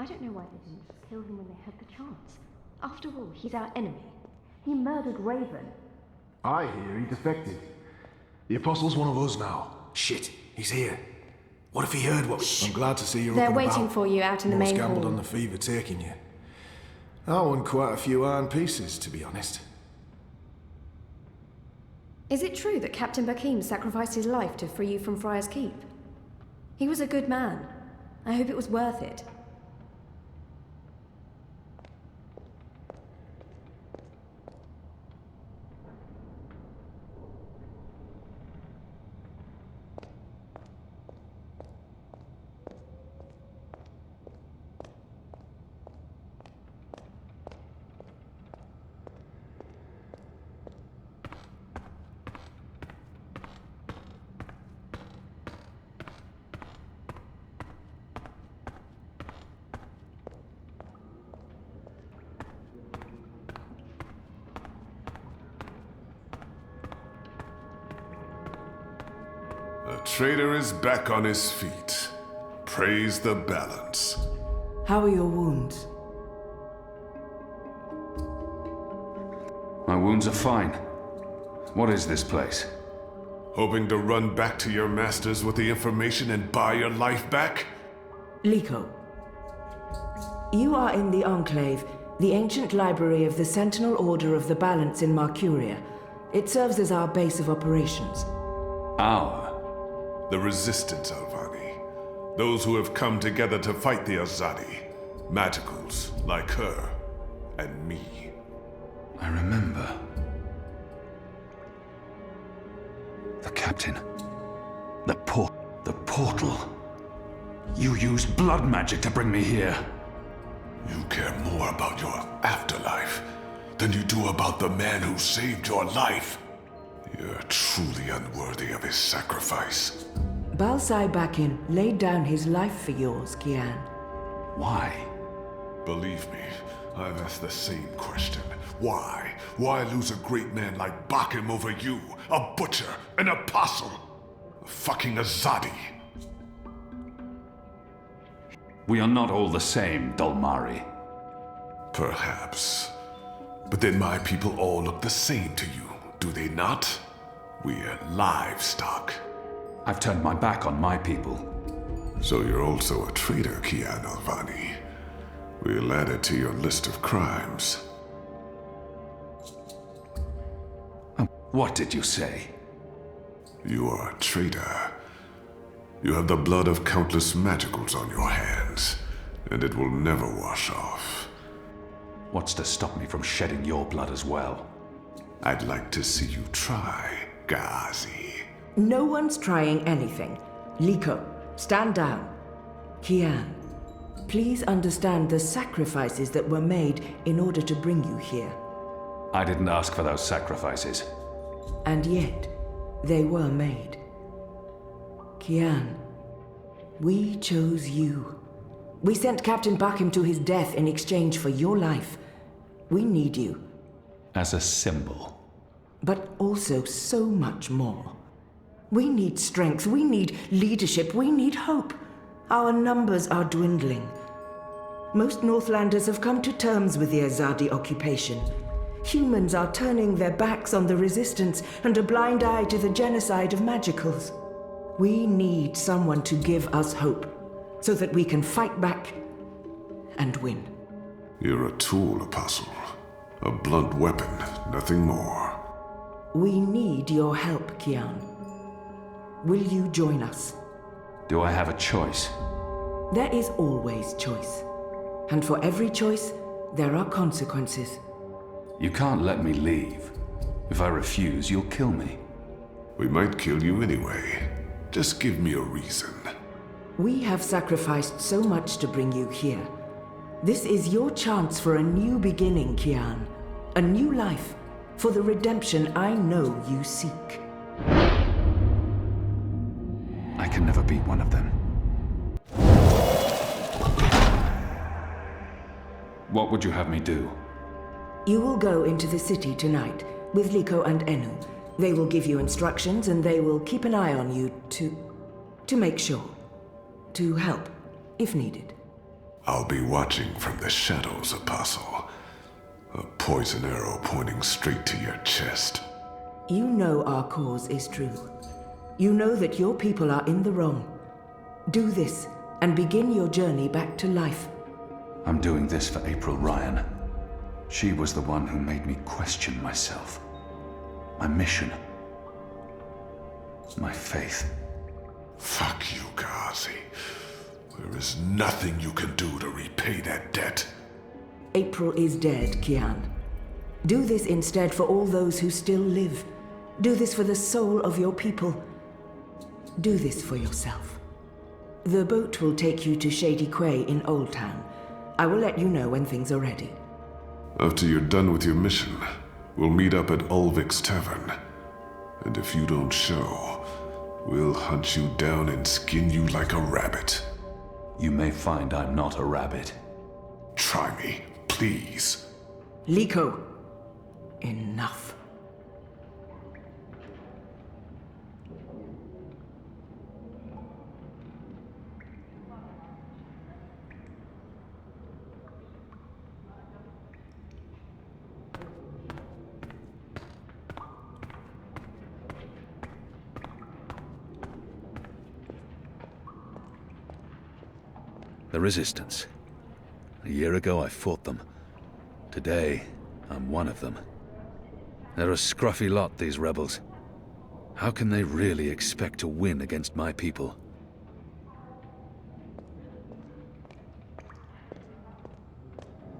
I don't know why they didn't just kill him when they had the chance. After all, he's our enemy. He murdered Raven. I hear he defected. The Apostle's one of us now. Shit, he's here. What if he heard what we... I'm glad to see you're They're up and waiting about. for you out in the Almost main gambled hall. on the fever taking you. I won quite a few iron pieces, to be honest. Is it true that Captain Bakim sacrificed his life to free you from Friar's Keep? He was a good man. I hope it was worth it. The traitor is back on his feet. Praise the balance. How are your wounds? My wounds are fine. What is this place? Hoping to run back to your masters with the information and buy your life back? Liko. You are in the Enclave, the ancient library of the Sentinel Order of the Balance in Marcuria. It serves as our base of operations. Our? The Resistance, Alvani. Those who have come together to fight the Azadi. Magicals like her and me. I remember. The captain. The portal. You used blood magic to bring me here. You care more about your afterlife than you do about the man who saved your life. You're truly unworthy of his sacrifice. Balsai Bakin laid down his life for yours, Kian. Why? Believe me, I've asked the same question. Why? Why lose a great man like Bakim over you? A butcher, an apostle, a fucking Azadi. We are not all the same, Dolmari. Perhaps. But then my people all look the same to you, do they not? We're livestock. I've turned my back on my people. So you're also a traitor, Kian Alvani. We'll add it to your list of crimes. What did you say? You are a traitor. You have the blood of countless magicals on your hands, and it will never wash off. What's to stop me from shedding your blood as well? I'd like to see you try, Ghazi. No one's trying anything. Liko, stand down. Kian, please understand the sacrifices that were made in order to bring you here. I didn't ask for those sacrifices. And yet, they were made. Kian, we chose you. We sent Captain Bakim to his death in exchange for your life. We need you. As a symbol. But also so much more. We need strength, we need leadership, we need hope. Our numbers are dwindling. Most Northlanders have come to terms with the Azadi occupation. Humans are turning their backs on the Resistance and a blind eye to the genocide of magicals. We need someone to give us hope, so that we can fight back and win. You're a tool, Apostle. A blunt weapon, nothing more. We need your help, Kian. Will you join us? Do I have a choice? There is always choice. And for every choice, there are consequences. You can't let me leave. If I refuse, you'll kill me. We might kill you anyway. Just give me a reason. We have sacrificed so much to bring you here. This is your chance for a new beginning, Kian. A new life, for the redemption I know you seek. I can never be one of them. What would you have me do? You will go into the city tonight with Liko and Enu. They will give you instructions and they will keep an eye on you to make sure. To help, if needed. I'll be watching from the shadows, Apostle. A poison arrow pointing straight to your chest. You know our cause is true. You know that your people are in the wrong. Do this, and begin your journey back to life. I'm doing this for April Ryan. She was the one who made me question myself. My mission. My faith. Fuck you, Ghazi. There is nothing you can do to repay that debt. April is dead, Kian. Do this instead for all those who still live. Do this for the soul of your people. Do this for yourself. The boat will take you to Shady Quay in Old Town. I will let you know when things are ready. After you're done with your mission, we'll meet up at Ulvik's Tavern. And if you don't show, we'll hunt you down and skin you like a rabbit. You may find I'm not a rabbit. Try me, please. Liko, enough. The Resistance. A year ago I fought them. Today, I'm one of them. They're a scruffy lot, these rebels. How can they really expect to win against my people?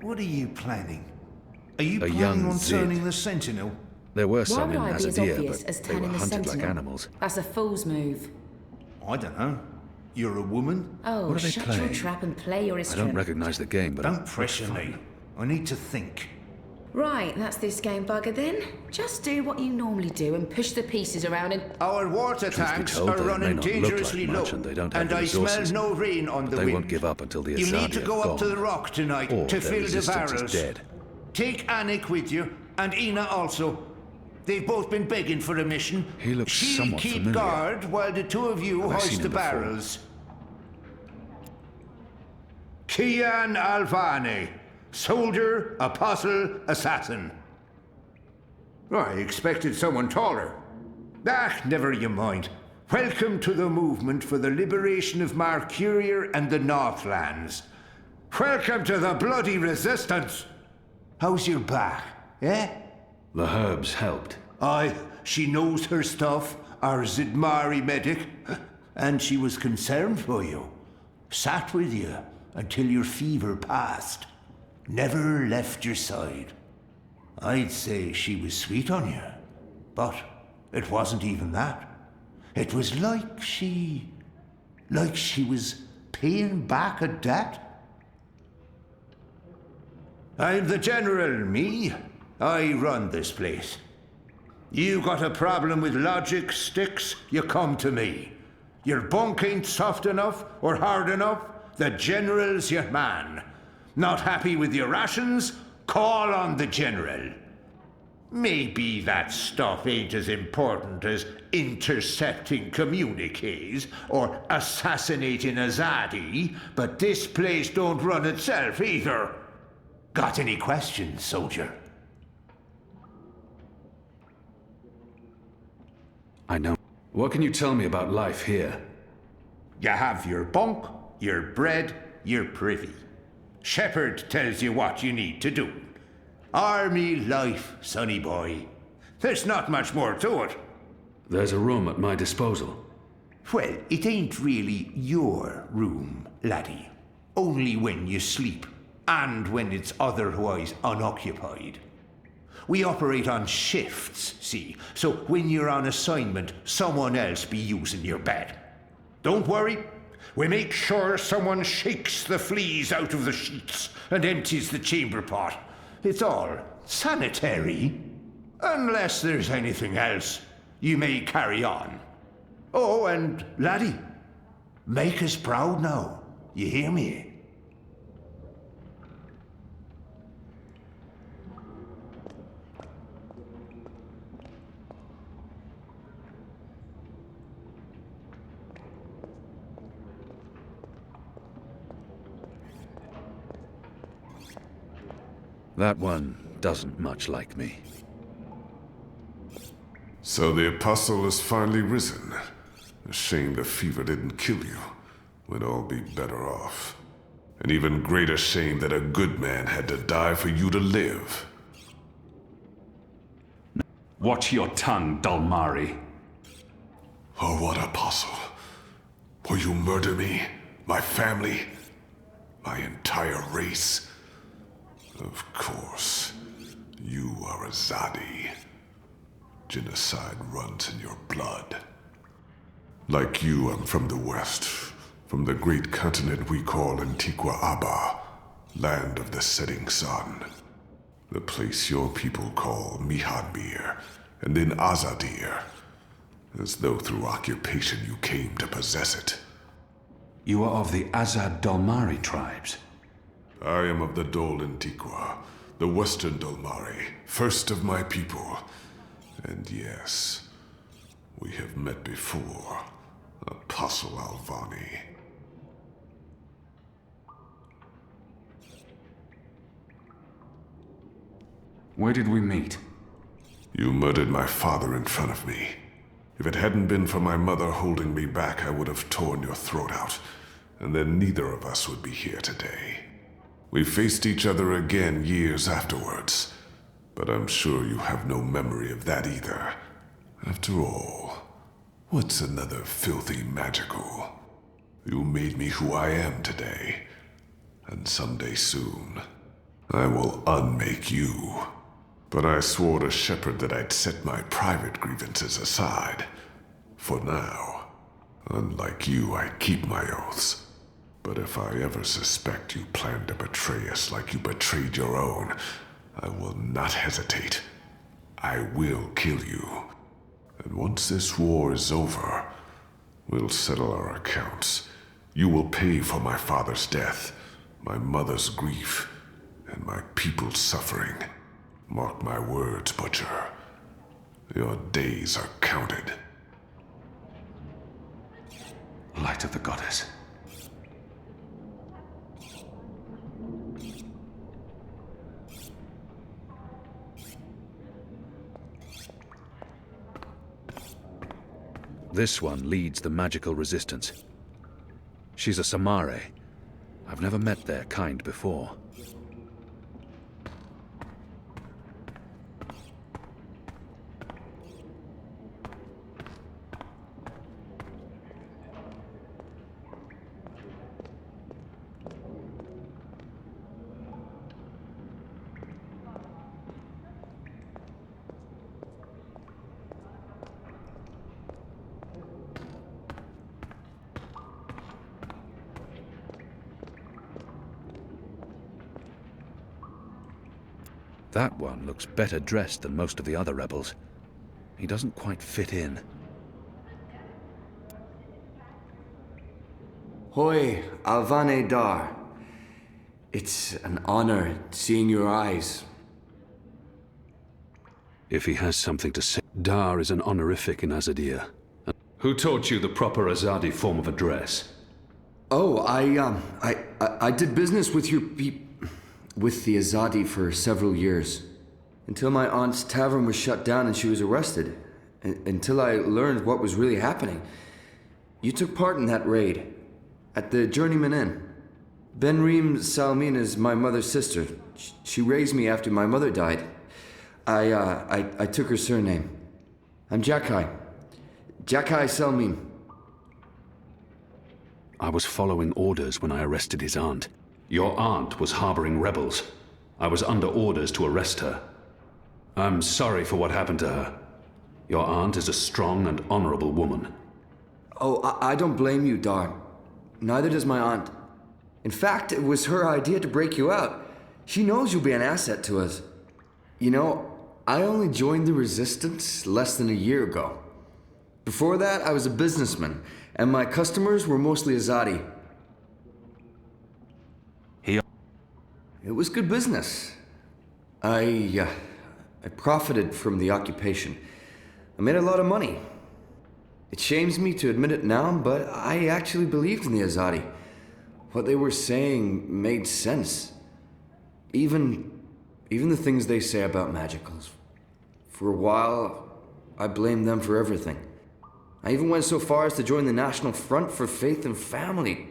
What are you planning? Are you A planning young on Zid. turning the Sentinel? There were Why some would in I be as Azadir, obvious but as they were turning the hunted like Sentinel? animals. That's a fool's move. I don't know. You're a woman? Oh, What are they shut playing? your trap and play your I instrument. don't recognize the game, but Don't pressure me. I need to think. Right, that's this game bugger then. Just do what you normally do and push the pieces around and... Our water be tanks told, are they may running not look like dangerously much low, and they don't have the I smell resources, no rain on but the they wind. won't give up until the You need Azadi to are go up to gone. the rock tonight Or to their fill the resistance barrels. is dead. Take Anik with you, and Ina also. They've both been begging for a mission. He looks She'll somewhat keep familiar. guard while the two of you Have I seen hoist the him before? barrels. Kian Alvani, soldier, apostle, assassin. I expected someone taller. Ah, never you mind. Welcome to the movement for the liberation of Marcuria and the Northlands. Welcome to the bloody resistance. How's your back, eh? The herbs helped. Aye, she knows her stuff, our Zidmari medic, and she was concerned for you. Sat with you until your fever passed. Never left your side. I'd say she was sweet on you, but it wasn't even that. It was like she was paying back a debt. I'm the general, me. I run this place. You got a problem with logic, Sticks, you come to me. Your bunk ain't soft enough or hard enough, the general's your man. Not happy with your rations? Call on the general. Maybe that stuff ain't as important as intercepting communiques or assassinating Azadi, but this place don't run itself either. Got any questions, soldier? I know. What can you tell me about life here? You have your bunk, your bread, your privy. Shepherd tells you what you need to do. Army life, sonny boy. There's not much more to it. There's a room at my disposal. Well, it ain't really your room, laddie. Only when you sleep, and when it's otherwise unoccupied. We operate on shifts, see, so when you're on assignment, someone else be using your bed. Don't worry, we make sure someone shakes the fleas out of the sheets and empties the chamber pot. It's all sanitary. Unless there's anything else, you may carry on. Oh, and laddie, make us proud now. You hear me? That one doesn't much like me. So the Apostle has finally risen. A shame the fever didn't kill you. We'd all be better off. An even greater shame that a good man had to die for you to live. Watch your tongue, Dalmari. Oh, what apostle? Will you murder me? My family? My entire race? Of course. You are a Zadi. Genocide runs in your blood. Like you, I'm from the west. From the great continent we call Antigua Aba. Land of the setting sun. The place your people call Mihadmir, and then Azadir, as though through occupation you came to possess it. You are of the Azad Dalmari tribes. I am of the Dol Antigua, the Western Dolmari, first of my people. And yes, we have met before, Apostle Alvani. Where did we meet? You murdered my father in front of me. If it hadn't been for my mother holding me back, I would have torn your throat out, and then neither of us would be here today. We faced each other again years afterwards, but I'm sure you have no memory of that either. After all, what's another filthy magical? You made me who I am today, and someday soon, I will unmake you. But I swore to Shepard that I'd set my private grievances aside. For now. Unlike you, I keep my oaths. But if I ever suspect you plan to betray us like you betrayed your own, I will not hesitate. I will kill you. And once this war is over, we'll settle our accounts. You will pay for my father's death, my mother's grief, and my people's suffering. Mark my words, Butcher. Your days are counted. Light of the Goddess. This one leads the magical resistance. She's a Samare. I've never met their kind before. That one looks better dressed than most of the other rebels. He doesn't quite fit in. Hoi, Alvane Dar. It's an honor seeing your eyes. If he has something to say, Dar is an honorific in Azadir. Who taught you the proper Azadi form of address? Oh, I did business with with the Azadi for several years. Until my aunt's tavern was shut down and she was arrested. Until I learned what was really happening. You took part in that raid. At the Journeyman Inn. Benreem Salmin is my mother's sister. She raised me after my mother died. I took her surname. I'm Jakai. Jakai Salmin. I was following orders when I arrested his aunt. Your aunt was harboring rebels. I was under orders to arrest her. I'm sorry for what happened to her. Your aunt is a strong and honorable woman. Oh, I don't blame you, Dar. Neither does my aunt. In fact, it was her idea to break you out. She knows you'll be an asset to us. You know, I only joined the Resistance less than a year ago. Before that, I was a businessman, and my customers were mostly Azadi. It was good business. I profited from the occupation. I made a lot of money. It shames me to admit it now, but I actually believed in the Azadi. What they were saying made sense. Even Even the things they say about magicals. For a while, I blamed them for everything. I even went so far as to join the National Front for Faith and Family.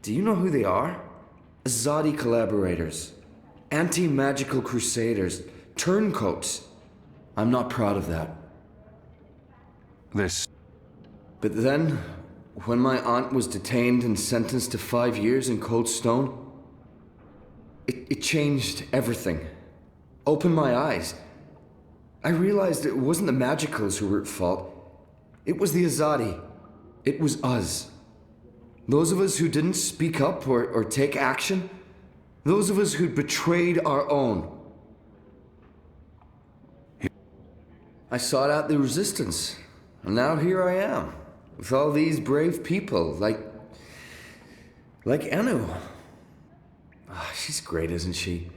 Do you know who they are? Azadi collaborators. Anti-magical crusaders. Turncoats. I'm not proud of that. But then, when my aunt was detained and sentenced to 5 years in Cold Stone, it changed everything. Opened my eyes. I realized it wasn't the magicals who were at fault. It was the Azadi. It was us. Those of us who didn't speak up or take action. Those of us who'd betrayed our own. I sought out the resistance. And now here I am. With all these brave people, like Anu. Oh, she's great, isn't she?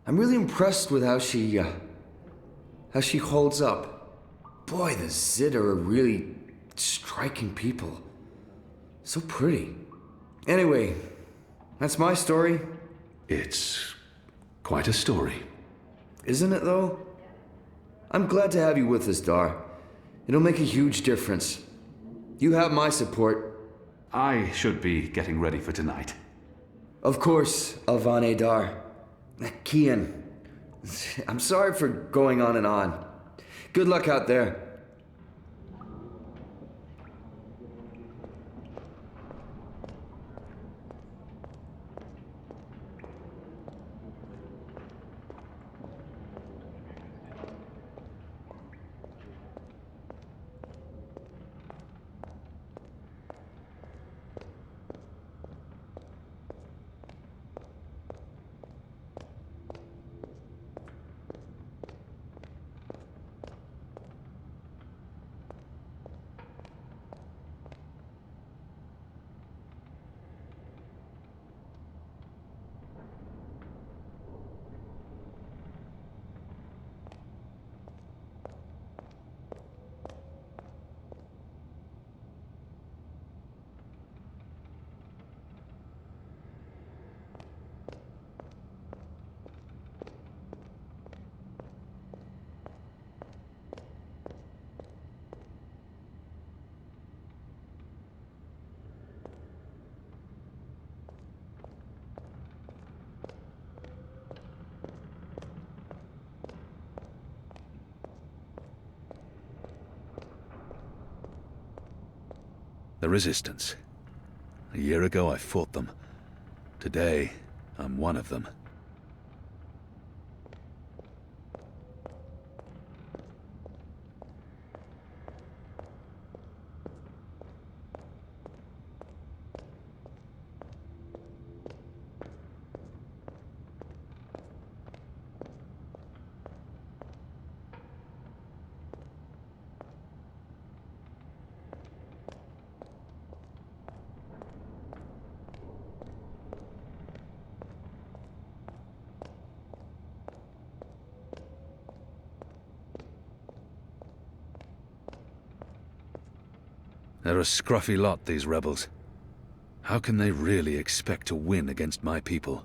I'm really impressed with how she holds up. Boy, the Zid are really striking people. So pretty. Anyway, that's my story. It's quite a story. Isn't it, though? I'm glad to have you with us, Dar. It'll make a huge difference. You have my support. I should be getting ready for tonight. Of course, Alvane Dar. Kian. I'm sorry for going on and on. Good luck out there. The Resistance. A year ago, I fought them. Today, I'm one of them. They're a scruffy lot, these rebels. How can they really expect to win against my people?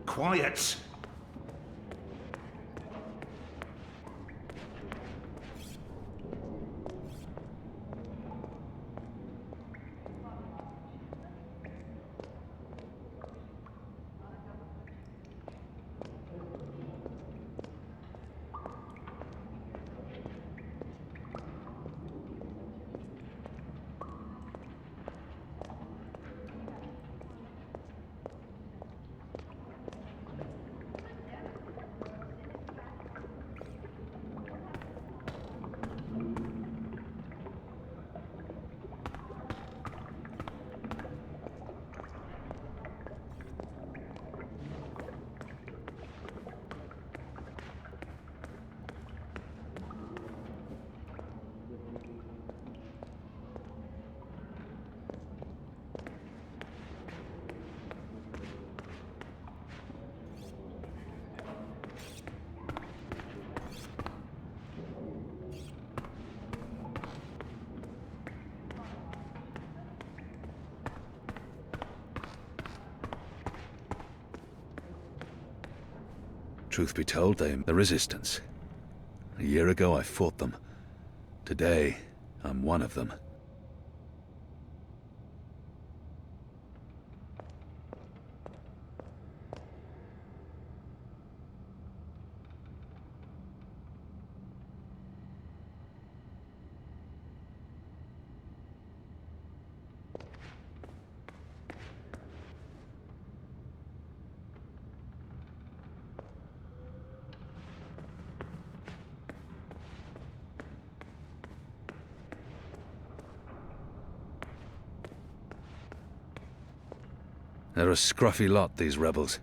Quiet! Truth be told, they're the Resistance. A year ago, I fought them. Today, I'm one of them. They're a scruffy lot, these rebels.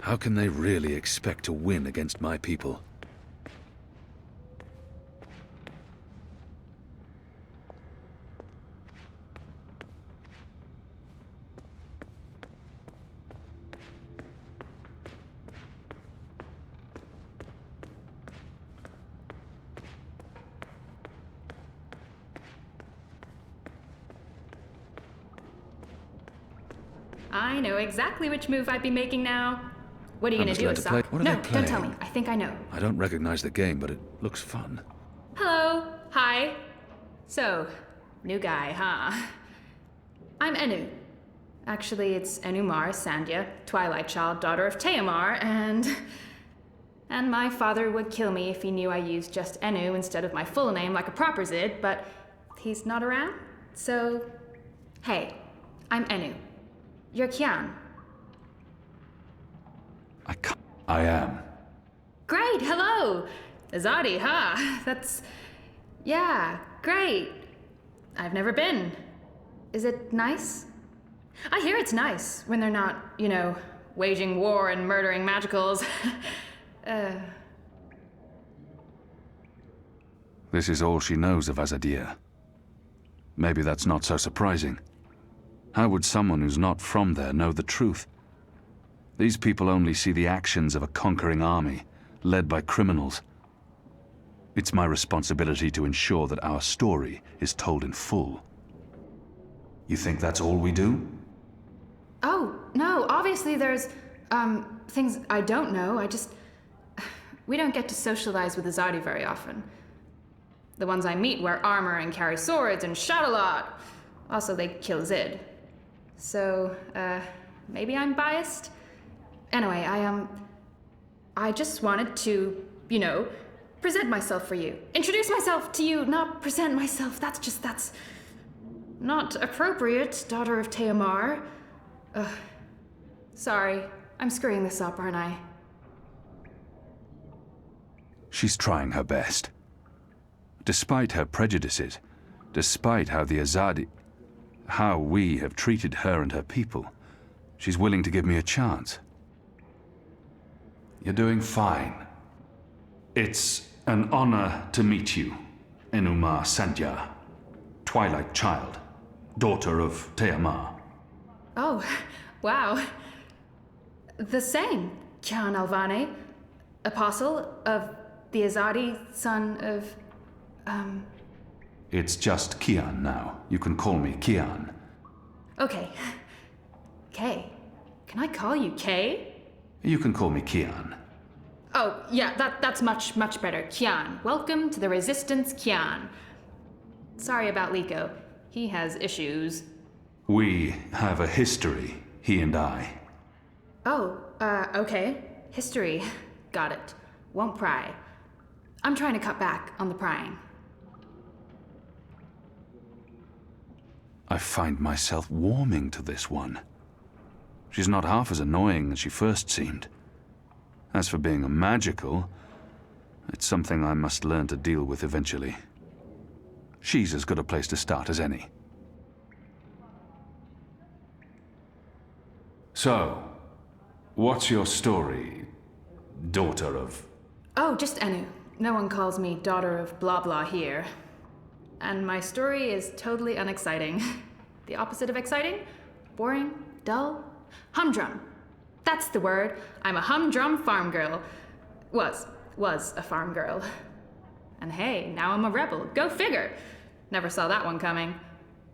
How can they really expect to win against my people? I know exactly which move I'd be making now. What are you gonna do, Asok? What are No, they playing? don't tell me. I think I know. I don't recognize the game, but it looks fun. Hello. Hi. So, new guy, huh? I'm Enu. Actually, it's Enumar Sandhya, Twilight Child, daughter of Teomar, and my father would kill me if he knew I used just Enu instead of my full name like a proper Zid, but he's not around, so... Hey, I'm Enu. You're Kian. I am. Great, hello! Azadi, huh? That's... Yeah, great. I've never been. Is it nice? I hear it's nice when they're not, you know, waging war and murdering magicals. This is all she knows of Azadir. Maybe that's not so surprising. How would someone who's not from there know the truth? These people only see the actions of a conquering army, led by criminals. It's my responsibility to ensure that our story is told in full. You think that's all we do? Oh, no, obviously there's, things I don't know. We don't get to socialize with Azadi very often. The ones I meet wear armor and carry swords and shout a lot. Also, they kill Zid. So, maybe I'm biased? Anyway, I just wanted to, you know, present myself for you. Introduce myself to you, not present myself. That's not appropriate, daughter of Teomar. Sorry, I'm screwing this up, aren't I? She's trying her best. Despite her prejudices, despite how we have treated her and her people, she's willing to give me a chance. You're doing fine. It's an honor to meet you, Enumar Sandhya, Twilight Child, daughter of Teomar. Oh, wow. The same, Kian Alvane, apostle of the Azadi, son of, It's just Kian now. You can call me Kian. Okay. Kay. Can I call you Kay? You can call me Kian. Oh, yeah, that's much better. Kian. Welcome to the Resistance, Kian. Sorry about Liko. He has issues. We have a history, he and I. Oh, okay. History. Got it. Won't pry. I'm trying to cut back on the prying. I find myself warming to this one. She's not half as annoying as she first seemed. As for being a magical, it's something I must learn to deal with eventually. She's as good a place to start as any. So, what's your story, daughter of... Oh, just Enu. No one calls me daughter of blah blah here. And my story is totally unexciting. The opposite of exciting? Boring? Dull? Humdrum. That's the word. I'm a humdrum farm girl. Was a farm girl. And hey, now I'm a rebel. Go figure. Never saw that one coming.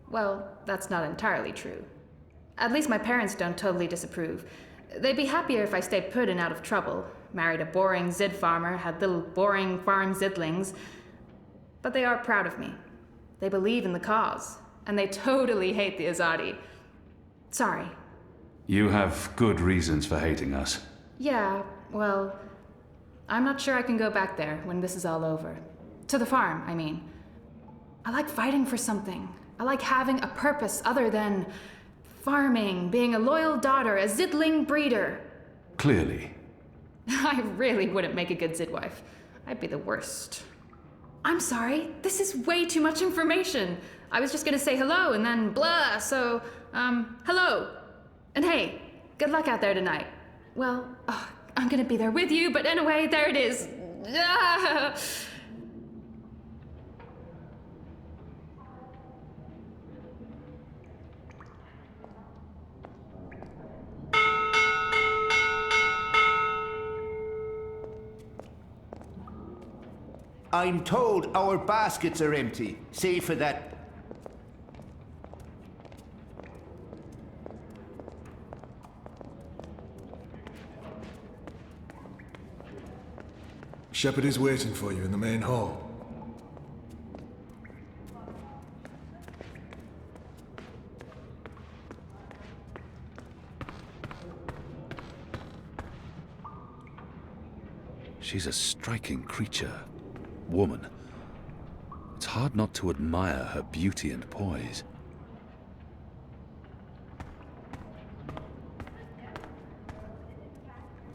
Well, that's not entirely true. At least my parents don't totally disapprove. They'd be happier if I stayed put and out of trouble. married a boring Zid farmer, had little boring farm Zidlings. But they are proud of me. They believe in the cause, and they totally hate the Azadi. Sorry. You have good reasons for hating us. Yeah, well, I'm not sure I can go back there when this is all over. To the farm, I mean. I like fighting for something. I like having a purpose other than farming, being a loyal daughter, a Zidling breeder. Clearly. I really wouldn't make a good Zidwife. I'd be the worst. I'm sorry, this is way too much information. I was just gonna say hello and then blah, so, hello. And hey, good luck out there tonight. Well, I'm gonna be there with you, but anyway, there it is. Ah! I'm told our baskets are empty, save for that. Shepherd is waiting for you in the main hall. She's a striking creature. Woman. It's hard not to admire her beauty and poise.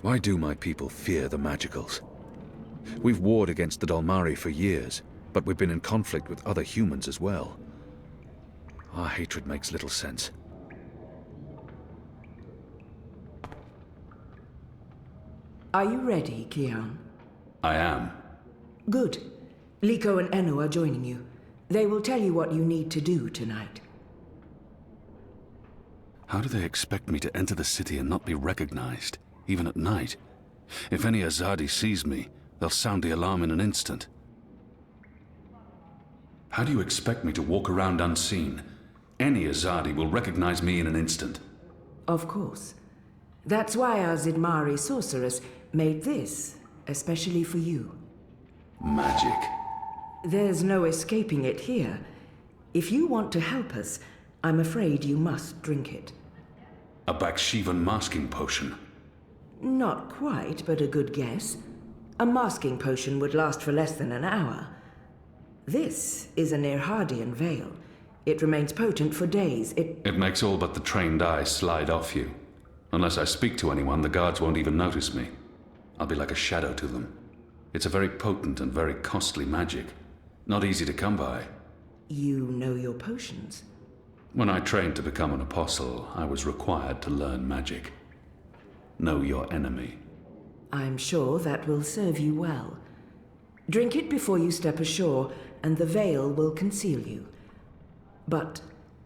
Why do my people fear the Magicals? We've warred against the Dalmari for years, but we've been in conflict with other humans as well. Our hatred makes little sense. Are you ready, Kian? I am. Good. Liko and Enu are joining you. They will tell you what you need to do tonight. How do they expect me to enter the city and not be recognized, even at night? If any Azadi sees me, they'll sound the alarm in an instant. How do you expect me to walk around unseen? Any Azadi will recognize me in an instant. Of course. That's why our Zidmari sorceress made this, especially for you. Magic. There's no escaping it here. If you want to help us, I'm afraid you must drink it. A Bakshivan masking potion. Not quite, but a good guess. A masking potion would last for less than an hour. This is an Irhadian veil. It remains potent for days. It makes all but the trained eye slide off you. Unless I speak to anyone, the guards won't even notice me. I'll be like a shadow to them. It's a very potent and very costly magic. Not easy to come by. You know your potions? When I trained to become an apostle, I was required to learn magic. Know your enemy. I'm sure that will serve you well. Drink it before you step ashore, and the veil will conceal you. But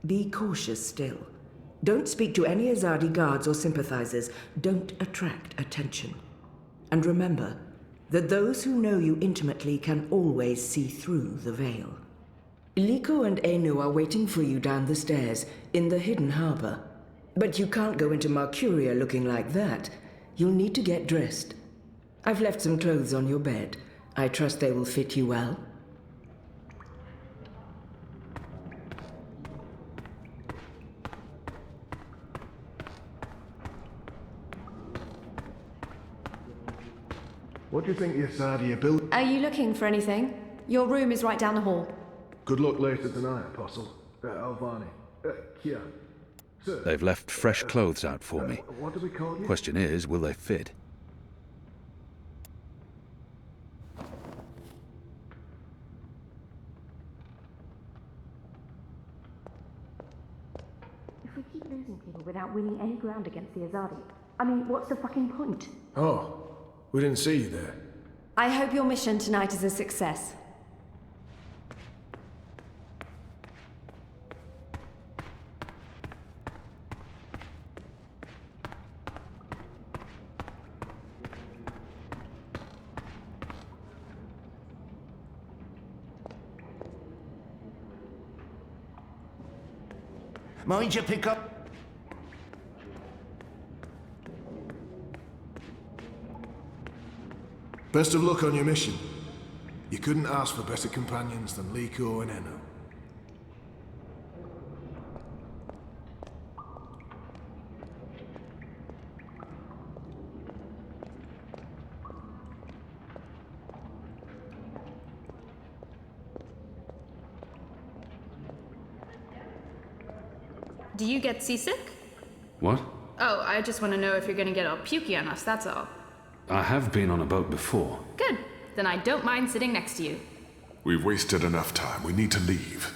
be cautious still. Don't speak to any Azadi guards or sympathizers. Don't attract attention. And remember that those who know you intimately can always see through the veil. Liko and Enu are waiting for you down the stairs in the hidden harbor. But you can't go into Mercuria looking like that. You'll need to get dressed. I've left some clothes on your bed. I trust they will fit you well. What do you think the Asadi are building? Are you looking for anything? Your room is right down the hall. Good luck later tonight, Apostle. Alvani. Kia. Sir. They've left fresh clothes out for me. What do we call you? Question is, will they fit? If we keep losing people without winning any ground against the Azadi, I mean, what's the fucking point? Oh, we didn't see you there. I hope your mission tonight is a success. Mind you pick up. Best of luck on your mission. You couldn't ask for better companions than Liko and Enno. Do you get seasick? What? Oh, I just want to know if you're gonna get all pukey on us, that's all. I have been on a boat before. Good. Then I don't mind sitting next to you. We've wasted enough time. We need to leave.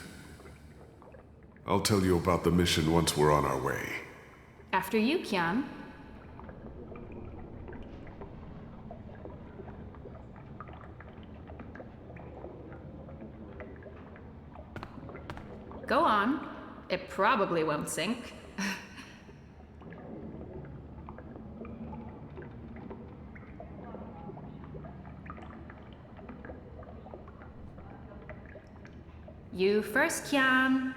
I'll tell you about the mission once we're on our way. After you, Kian. Go on. It probably won't sink. You first, Kian.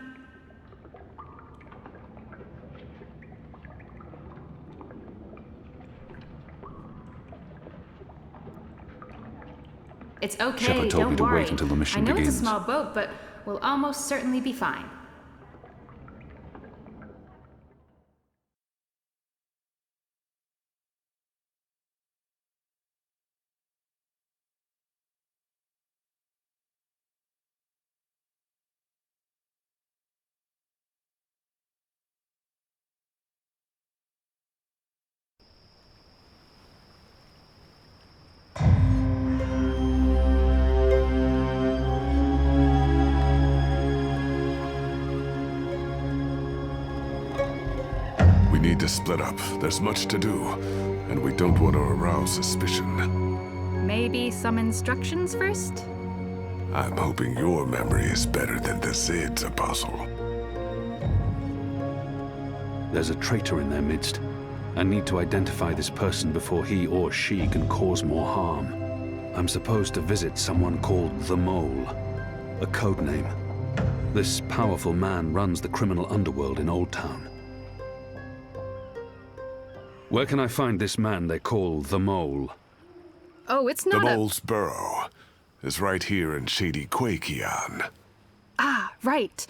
It's okay, Shepard told don't me to worry. wait until the mission I know begins. it's a small boat, but we'll almost certainly be fine. We need to split up. There's much to do, and we don't want to arouse suspicion. Maybe some instructions first? I'm hoping your memory is better than the Zid's, Apostle. There's a traitor in their midst. I need to identify this person before he or she can cause more harm. I'm supposed to visit someone called the Mole, a code name. This powerful man runs the criminal underworld in Old Town. Where can I find this man they call the Mole? Oh, it's The not Mole's burrow is right here in Shady Quakian. Ah, right.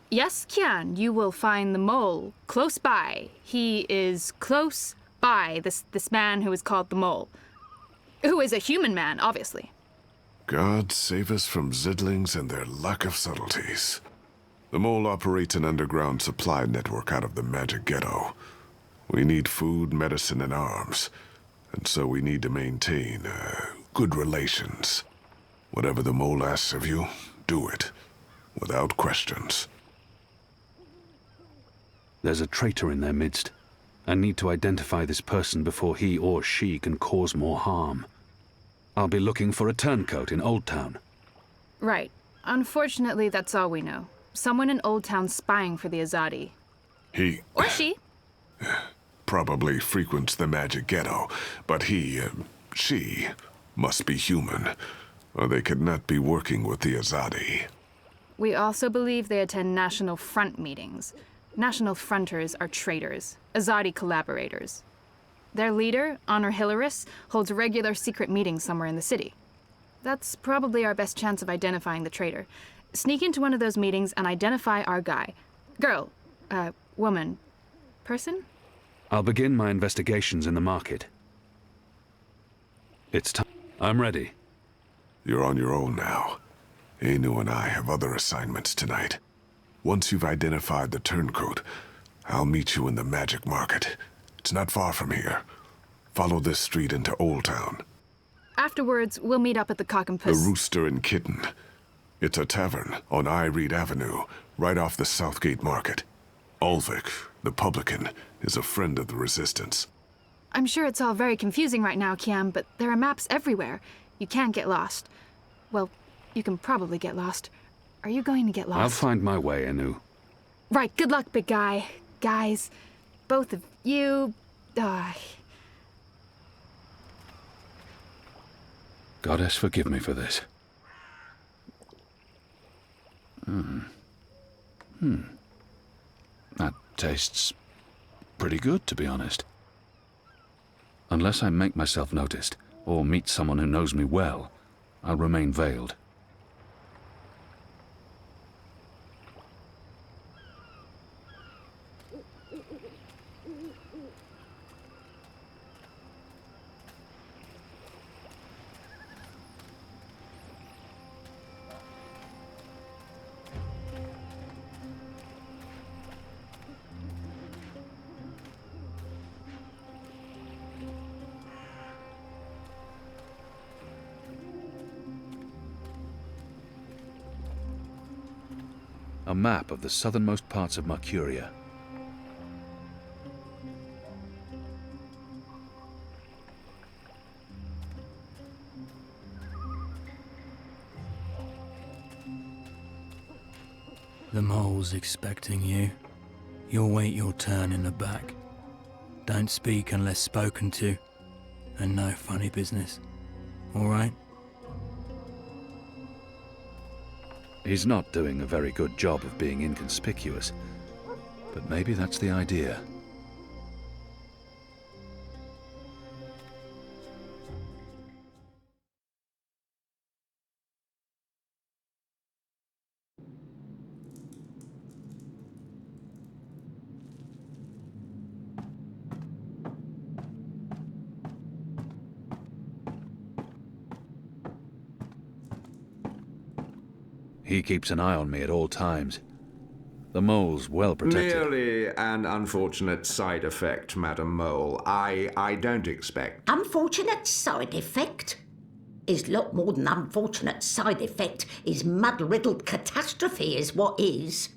Yes, Kian, you will find the Mole close by. He is close by, this man who is called the Mole. Who is a human man, obviously. God save us from Zidlings and their lack of subtleties. The Mole operates an underground supply network out of the Magic Ghetto. We need food, medicine, and arms, and so we need to maintain good relations. Whatever the Mole asks of you, do it, without questions. There's a traitor in their midst. I need to identify this person before he or she can cause more harm. I'll be looking for a turncoat in Old Town. Right. Unfortunately, that's all we know. Someone in Old Town spying for the Azadi. He Or she. probably frequents the Magic Ghetto, but she must be human, or they could not be working with the Azadi. We also believe they attend National Front meetings. National Fronters are traitors, Azadi collaborators. Their leader, Honor Hilaris, holds regular secret meetings somewhere in the city. That's probably our best chance of identifying the traitor. Sneak into one of those meetings and identify our guy. Girl, woman, person? I'll begin my investigations in the market. It's time. I'm ready. You're on your own now. Anu and I have other assignments tonight. Once you've identified the turncoat, I'll meet you in the Magic Market. It's not far from here. Follow this street into Old Town. Afterwards, we'll meet up at the Cock and The Puss. Rooster and Kitten. It's a tavern on Reed Avenue, right off the Southgate Market. Ulvik, the publican, is a friend of the Resistance. I'm sure it's all very confusing right now, Kiam, but there are maps everywhere. You can't get lost. Well, you can probably get lost. Are you going to get lost? I'll find my way, Anu. Right, good luck, big guy. Guys, both of you... Goddess, forgive me for this. That tastes pretty good, to be honest. Unless I make myself noticed, or meet someone who knows me well, I'll remain veiled. A map of the southernmost parts of Mercuria. The mole's expecting you. You'll wait your turn in the back. Don't speak unless spoken to, and no funny business. All right? He's not doing a very good job of being inconspicuous, but maybe that's the idea. He keeps an eye on me at all times. The mole's well protected. Merely an unfortunate side effect, Madam Mole. I don't expect... Unfortunate side effect? Is lot more than unfortunate side effect. Is mud-riddled catastrophe is what is.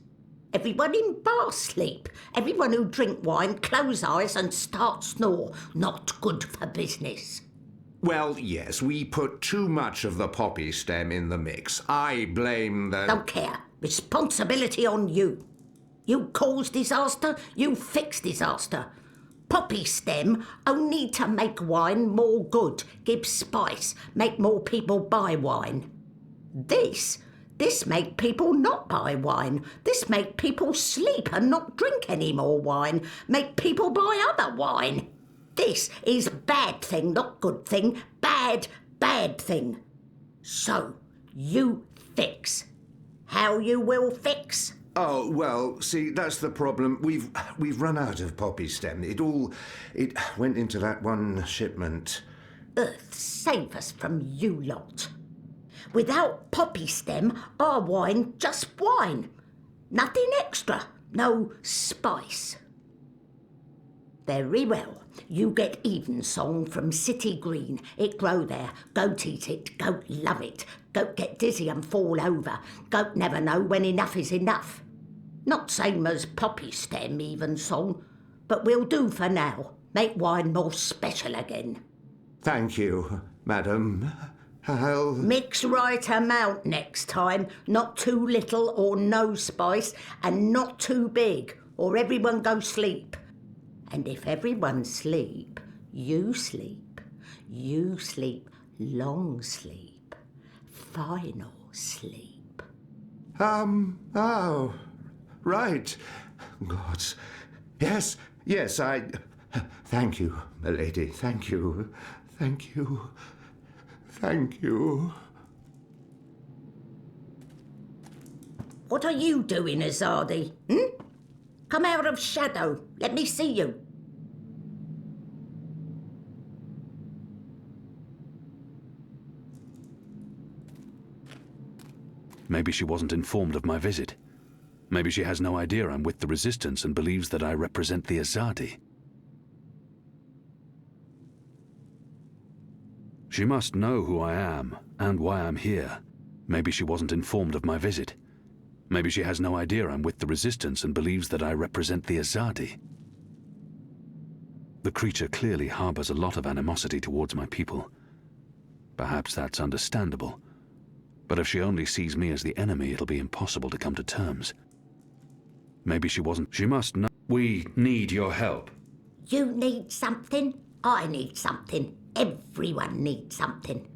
Everyone in bar sleep. Everyone who drink wine close eyes and start snore. Not good for business. Well, yes, we put too much of the poppy stem in the mix. I blame the... Don't care. Responsibility on you. You cause disaster, you fix disaster. Poppy stem only to make wine more good, give spice, make more people buy wine. This make people not buy wine. This make people sleep and not drink any more wine. Make people buy other wine. This is bad thing, not good thing. Bad thing. So, you fix. How you will fix? Oh, well, see, that's the problem. We've run out of poppy stem. It went into that one shipment. Earth save us from you lot. Without poppy stem, our wine just wine. Nothing extra. No spice. Very well. You get Evensong from City Green. It grow there. Goat eat it. Goat love it. Goat get dizzy and fall over. Goat never know when enough is enough. Not same as poppy stem Evensong, but we'll do for now. Make wine more special again. Thank you, madam. I'll... Mix right amount next time. Not too little or no spice, and not too big, or everyone go sleep. And if everyone sleep, you sleep. You sleep long sleep. Final sleep. Oh, right. God. Yes, thank you, milady, thank you. Thank you. Thank you. What are you doing, Azadi? Come out of shadow. Let me see you. Maybe she wasn't informed of my visit. Maybe she has no idea I'm with the Resistance and believes that I represent the Azadi. She must know who I am and why I'm here. Maybe she wasn't informed of my visit. Maybe she has no idea I'm with the Resistance and believes that I represent the Azadi. The creature clearly harbors a lot of animosity towards my people. Perhaps that's understandable. But if she only sees me as the enemy, it'll be impossible to come to terms. Maybe she wasn't... She must know... We need your help. You need something. I need something. Everyone needs something.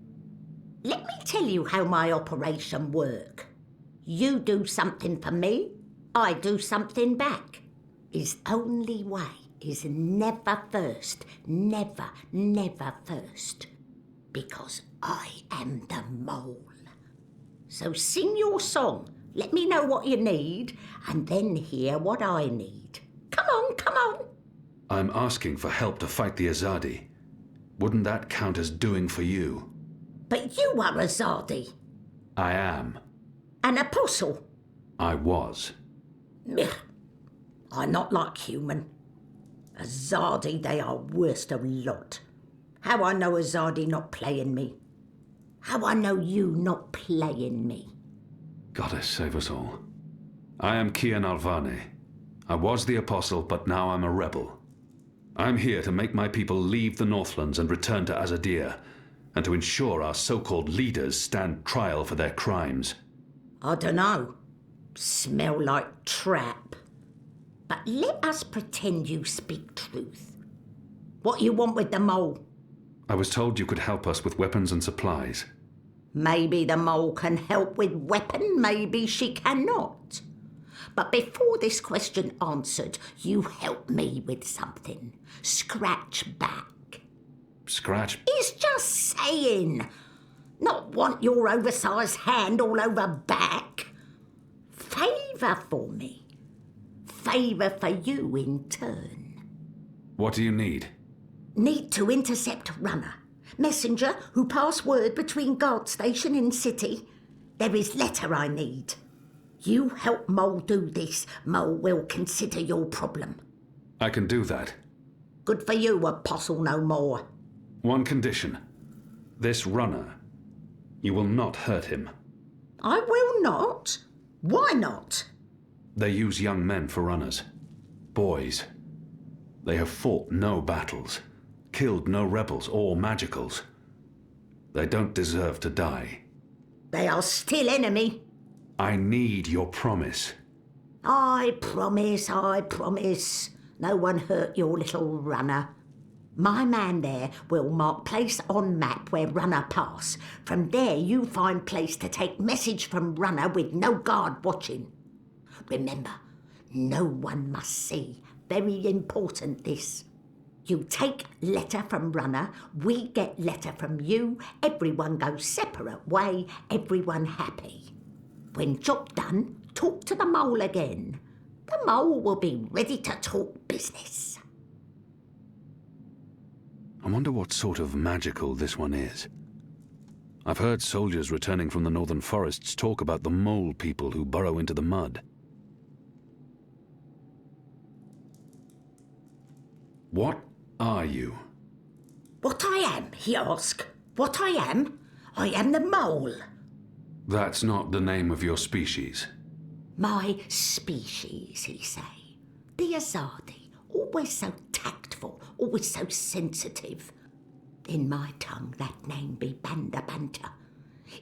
Let me tell you how my operation work. You do something for me, I do something back. His only way is never first. Never, never first. Because I am the mole. So sing your song, let me know what you need, and then hear what I need. Come on, come on. I'm asking for help to fight the Azadi. Wouldn't that count as doing for you? But you are a Zadi. I am. An apostle. I was. Ugh. I'm not like human. A Zadi, they are worst of lot. How I know a Zadi not playing me? How I know you not playing me? Goddess save us all. I am Kian Alvane. I was the apostle, but now I'm a rebel. I'm here to make my people leave the Northlands and return to Azadir, and to ensure our so-called leaders stand trial for their crimes. I dunno. Smell like trap. But let us pretend you speak truth. What you want with the mole? I was told you could help us with weapons and supplies. Maybe the mole can help with weapon, maybe she cannot. But before this question answered, you help me with something. Scratch back. Scratch? He's just saying. Not want your oversized hand all over back. Favour for me. Favour for you in turn. What do you need? Need to intercept runner. Messenger who pass word between guard station and city. There is letter I need. You help Mole do this, Mole will consider your problem. I can do that. Good for you, apostle no more. One condition. This runner. You will not hurt him. I will not? Why not? They use young men for runners. Boys. They have fought no battles, killed no rebels or magicals. They don't deserve to die. They are still enemy. I need your promise. I promise, I promise. No one hurt your little runner. My man there will mark place on map where runner pass. From there you find place to take message from runner with no guard watching. Remember, no one must see. Very important this. You take letter from runner, we get letter from you, everyone goes separate way, everyone happy. When job done, talk to the mole again. The mole will be ready to talk business. I wonder what sort of magical this one is. I've heard soldiers returning from the northern forests talk about the mole people who burrow into the mud. What are you? What I am, he asked. What I am? I am the mole. That's not the name of your species. My species, he say. The Azadi, always so tactful, always so sensitive. In my tongue that name be Banda Banta.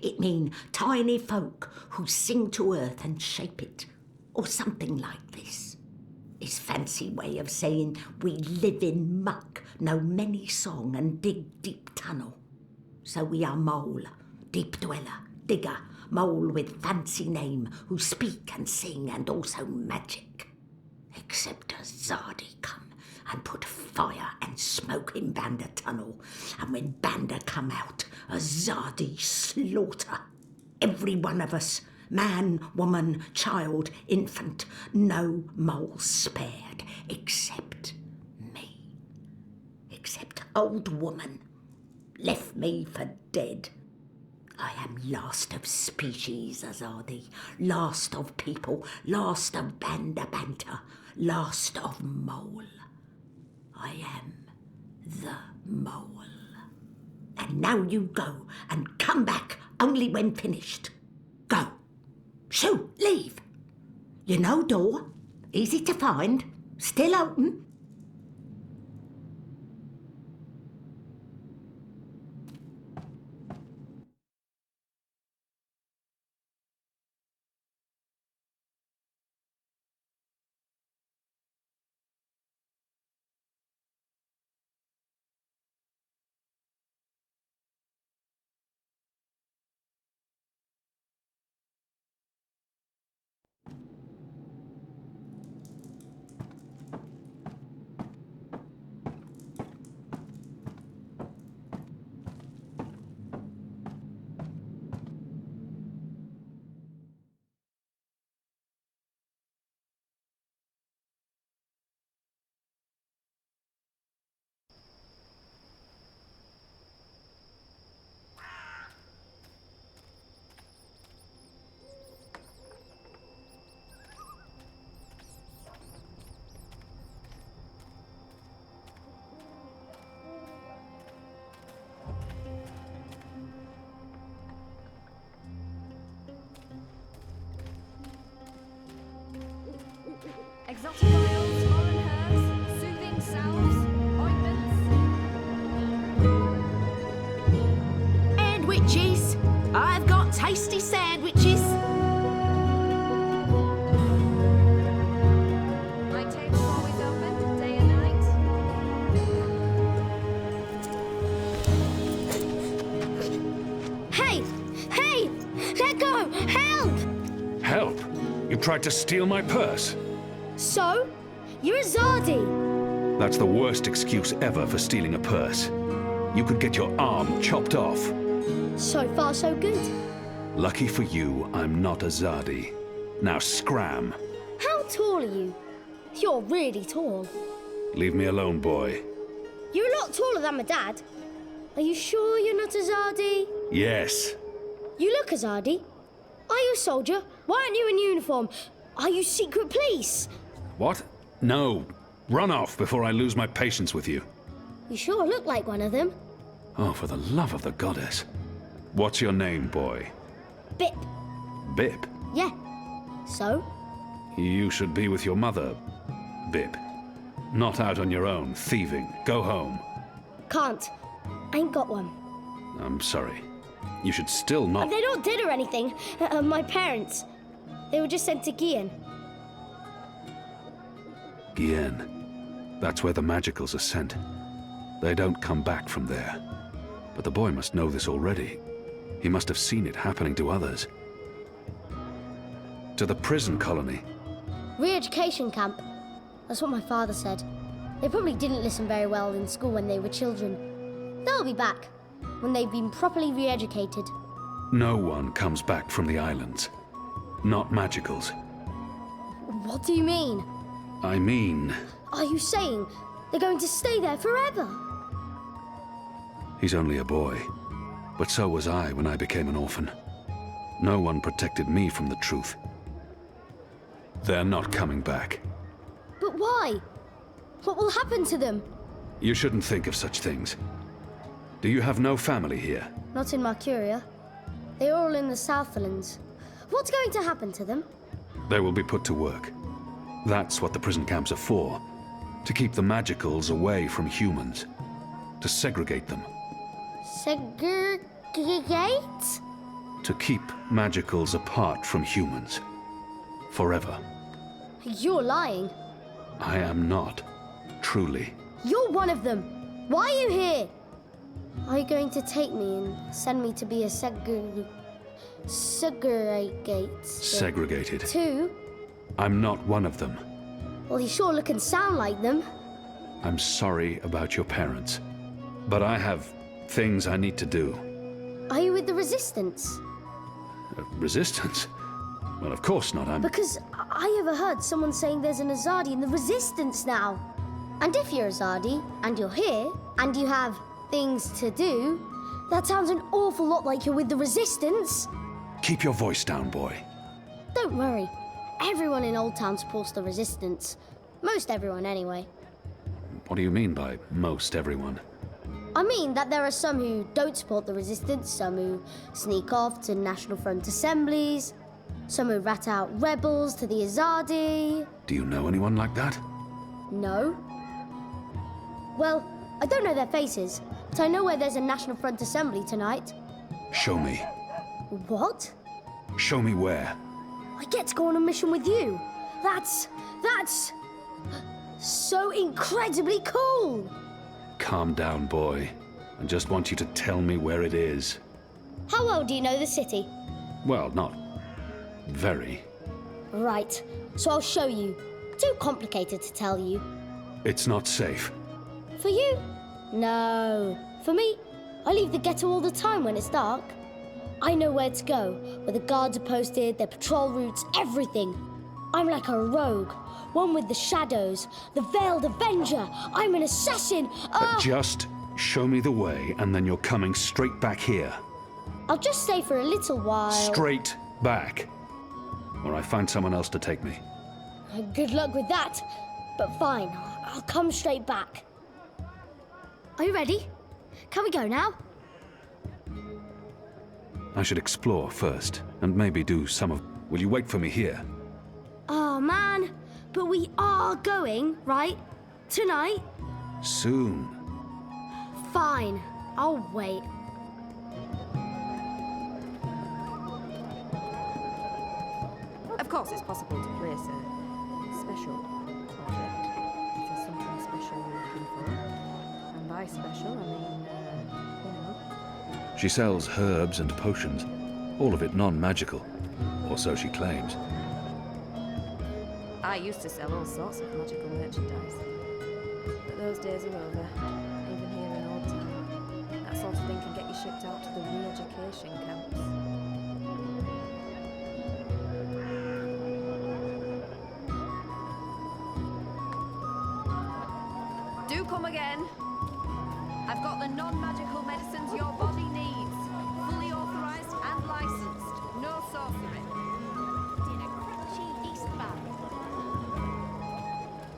It mean tiny folk who sing to earth and shape it, or something like this. His fancy way of saying we live in muck, know many song and dig deep tunnel. So we are mole, deep dweller, digger, mole with fancy name, who speak and sing and also magic. Except a Zadi come and put fire and smoke in Banda tunnel, and when Banda come out, a Zadi slaughter. Every one of us, man, woman, child, infant, no mole spared, except me. Except old woman, left me for dead. I am last of species, Azadi, last of people, last of Banda Banta, last of mole. I am the mole. And now you go and come back only when finished. Go. Shoo, leave. You know door, easy to find, still open. Exotic oils, foreign herbs, soothing salves, ointments. And witches. I've got tasty sandwiches. My table's always open, day and night. Hey! Hey! Let go! Help! Help? You tried to steal my purse? So? You're a Zardi! That's the worst excuse ever for stealing a purse. You could get your arm chopped off. So far, so good. Lucky for you, I'm not a Zardi. Now scram. How tall are you? You're really tall. Leave me alone, boy. You're a lot taller than my dad. Are you sure you're not a Zardi? Yes. You look a Zardi. Are you a soldier? Why aren't you in uniform? Are you secret police? What? No. Run off before I lose my patience with you. You sure look like one of them. Oh, for the love of the goddess. What's your name, boy? Bip. Bip? Yeah. So? You should be with your mother, Bip. Not out on your own, thieving. Go home. Can't. Ain't got one. I'm sorry. You should still not... They're not dead or anything. My parents. They were just sent to Gien. Gien. That's where the magicals are sent. They don't come back from there. But the boy must know this already. He must have seen it happening to others. To the prison colony. Re-education camp. That's what my father said. They probably didn't listen very well in school when they were children. They'll be back when they've been properly re-educated. No one comes back from the islands. Not magicals. What do you mean? I mean... Are you saying they're going to stay there forever? He's only a boy. But so was I when I became an orphan. No one protected me from the truth. They're not coming back. But why? What will happen to them? You shouldn't think of such things. Do you have no family here? Not in Mercuria. They're all in the Southlands. What's going to happen to them? They will be put to work. That's what the prison camps are for. To keep the magicals away from humans. To segregate them. Segregate? To keep magicals apart from humans. Forever. You're lying. I am not. Truly. You're one of them. Why are you here? Are you going to take me and send me to be a segregate? Segregated. Too? I'm not one of them. Well, you sure look and sound like them. I'm sorry about your parents. But I have things I need to do. Are you with the Resistance? Resistance? Well, of course not. Because I overheard someone saying there's an Azadi in the Resistance now. And if you're Azadi, and you're here, and you have things to do, that sounds an awful lot like you're with the Resistance. Keep your voice down, boy. Don't worry. Everyone in Old Town supports the Resistance. Most everyone, anyway. What do you mean by most everyone? I mean that there are some who don't support the Resistance, some who sneak off to National Front assemblies, some who rat out rebels to the Azadi. Do you know anyone like that? No. Well, I don't know their faces, but I know where there's a National Front assembly tonight. Show me. What? Show me where. I get to go on a mission with you. That's so incredibly cool. Calm down, boy. I just want you to tell me where it is. How well do you know the city? Well, not very. Right, so I'll show you. Too complicated to tell you. It's not safe. For you? No. For me, I leave the ghetto all the time when it's dark. I know where to go, where the guards are posted, their patrol routes, everything. I'm like a rogue, one with the shadows, the Veiled Avenger. I'm an assassin. Just show me the way, and then you're coming straight back here. I'll just stay for a little while. Straight back. Or I find someone else to take me. Good luck with that. But fine, I'll come straight back. Are you ready? Can we go now? I should explore first, and maybe do some of... Will you wait for me here? Oh, man. But we are going, right? Tonight? Soon. Fine. I'll wait. Of course, it's possible to place a special order if there's something special you're looking for. And by special, I mean, you know. She sells herbs and potions, all of it non-magical, or so she claims. I used to sell all sorts of magical merchandise. But those days are over, even here in Old Town. That sort of thing can get you shipped out to the re-education camps. Do come again. I've got the non-magical medicines your body needs. Fully authorized and licensed. No sorcery. In a crunchy Eastbound.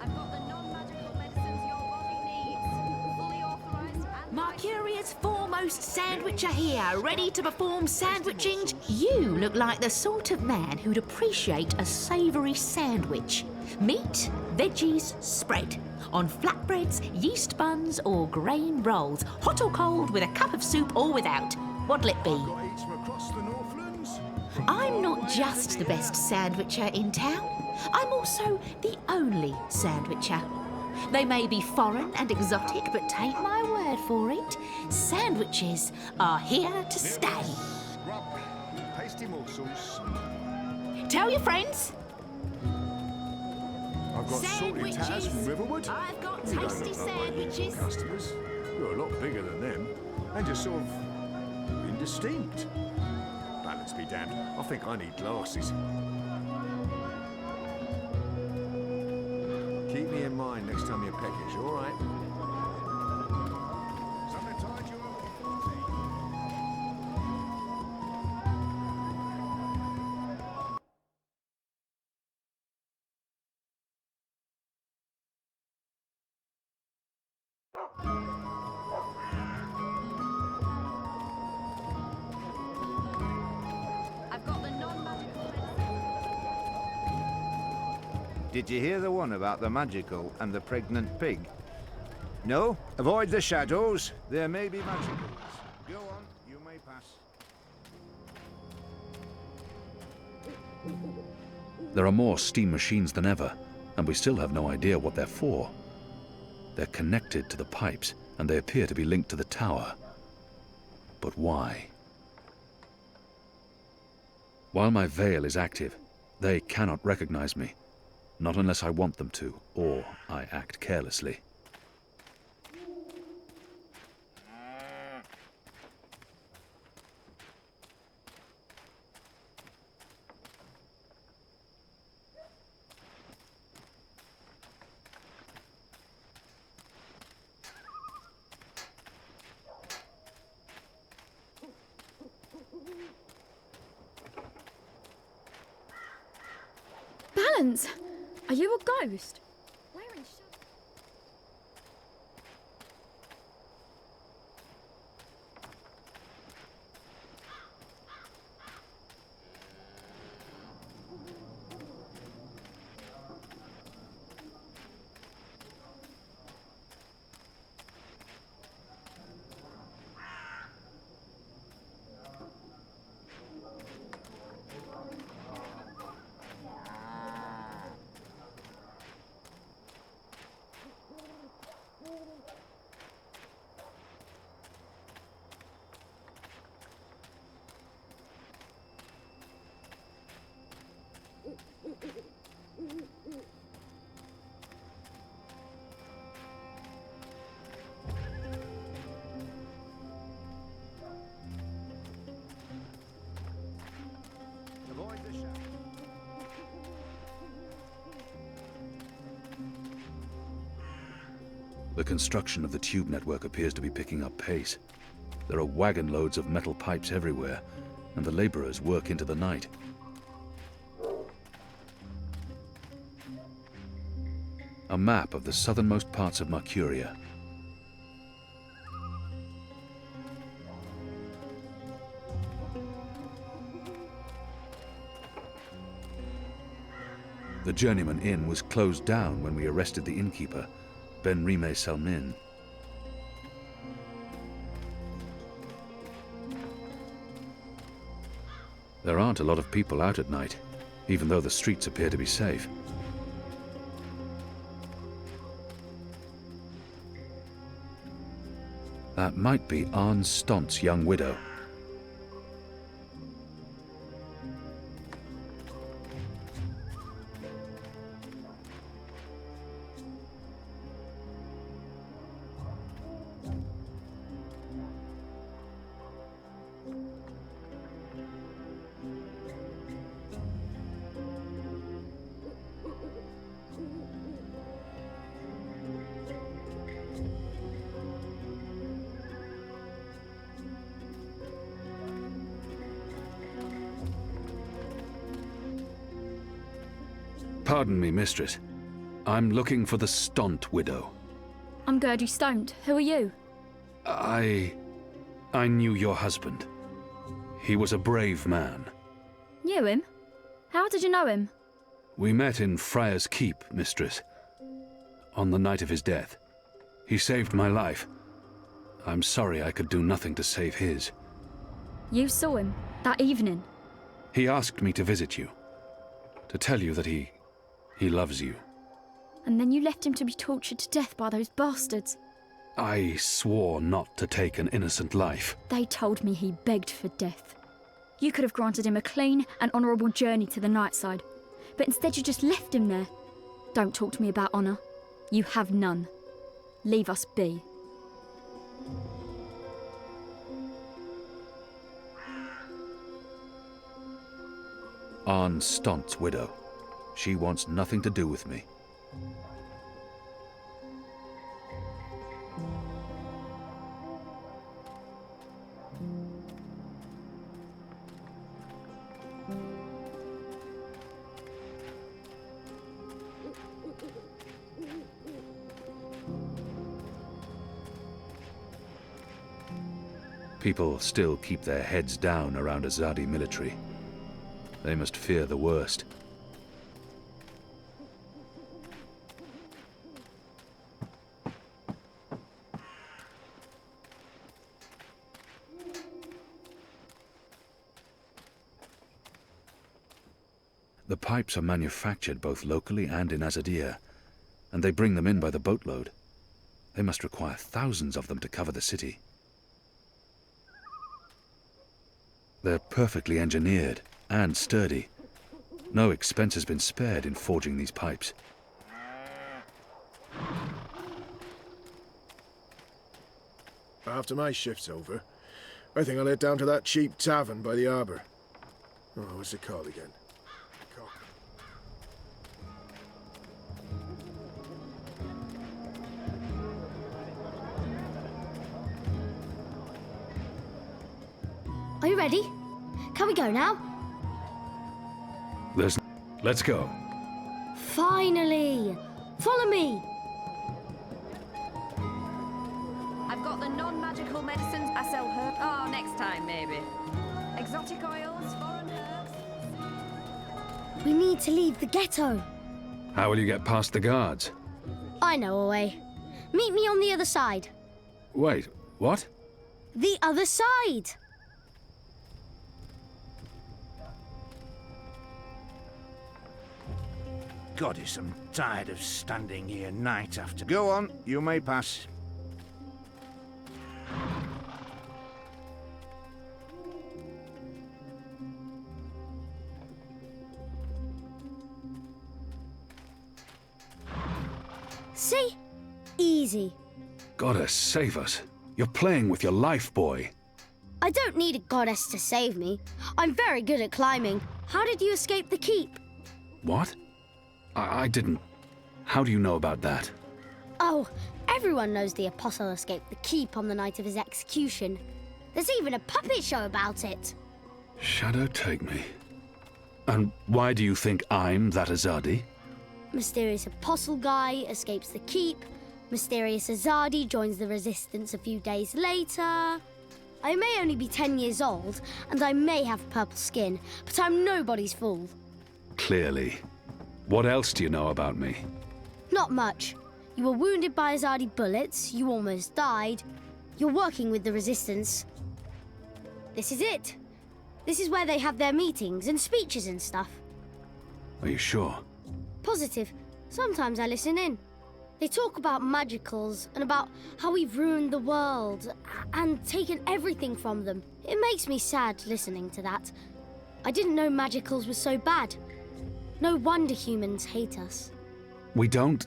I've got the non-magical medicines your body needs. Fully authorized and Mercuria's foremost sandwicher here, ready to perform sandwiching. You look like the sort of man who'd appreciate a savoury sandwich. Meat, veggies, spread. On flatbreads, yeast buns, or grain rolls. Hot or cold, with a cup of soup or without. What'll it be? I'm not just the best sandwicher in town. I'm also the only sandwicher. They may be foreign and exotic, but take my word for it, sandwiches are here to stay. Pasty morsels. Tell your friends. I've got salted tars from Riverwood. I've got You don't tasty look like my usual sandwiches. customers. You're a lot bigger than them, and you're sort of indistinct. Balance be damned. I think I need glasses. Keep me in mind next time you package, all right? Something tied you I've got the non-magical medicine. Did you hear the one about the magical and the pregnant pig? No? Avoid the shadows. There may be magicals. Go on, you may pass. There are more steam machines than ever, and we still have no idea what they're for. They're connected to the pipes, and they appear to be linked to the tower. But why? While my veil is active, they cannot recognize me. Not unless I want them to, or I act carelessly. Balance! Are you a ghost? Avoid the shadows. The construction of the tube network appears to be picking up pace. There are wagon loads of metal pipes everywhere, and the laborers work into the night. A map of the southernmost parts of Mercuria. The Journeyman Inn was closed down when we arrested the innkeeper, Ben Rime Selmin. There aren't a lot of people out at night, even though the streets appear to be safe. That might be Arne Stont's young widow. Pardon me, mistress. I'm looking for the Stant widow. I'm Gertie Stant. Who are you? I knew your husband. He was a brave man. Knew him? How did you know him? We met in Friar's Keep, mistress. On the night of his death. He saved my life. I'm sorry I could do nothing to save his. You saw him that evening? He asked me to visit you. To tell you that he loves you. And then you left him to be tortured to death by those bastards. I swore not to take an innocent life. They told me he begged for death. You could have granted him a clean and honourable journey to the night side, but instead you just left him there. Don't talk to me about honour. You have none. Leave us be. Arne Stont's widow. She wants nothing to do with me. People still keep their heads down around Azadi military. They must fear the worst. The pipes are manufactured both locally and in Azadir, and they bring them in by the boatload. They must require thousands of them to cover the city. They're perfectly engineered and sturdy. No expense has been spared in forging these pipes. After my shift's over, I think I'll head down to that cheap tavern by the harbour. Oh, what's it called again? Are you ready? Can we go now? Let's go. Finally! Follow me! I've got the non-magical medicines. I sell herbs. Oh, next time, maybe. Exotic oils, foreign herbs. We need to leave the ghetto. How will you get past the guards? I know a way. Meet me on the other side. Wait, what? The other side! Goddess, I'm tired of standing here night after... Go on, you may pass. See? Easy. Goddess, save us. You're playing with your life, boy. I don't need a goddess to save me. I'm very good at climbing. How did you escape the keep? What? I didn't... How do you know about that? Oh, everyone knows the Apostle escaped the keep on the night of his execution. There's even a puppet show about it. Shadow take me. And why do you think I'm that Azadi? Mysterious Apostle guy escapes the keep. Mysterious Azadi joins the resistance a few days later. I may only be 10 years old, and I may have purple skin, but I'm nobody's fool. Clearly. What else do you know about me? Not much. You were wounded by Azadi bullets, you almost died. You're working with the Resistance. This is it. This is where they have their meetings and speeches and stuff. Are you sure? Positive. Sometimes I listen in. They talk about magicals and about how we've ruined the world and taken everything from them. It makes me sad listening to that. I didn't know magicals were so bad. No wonder humans hate us. We don't...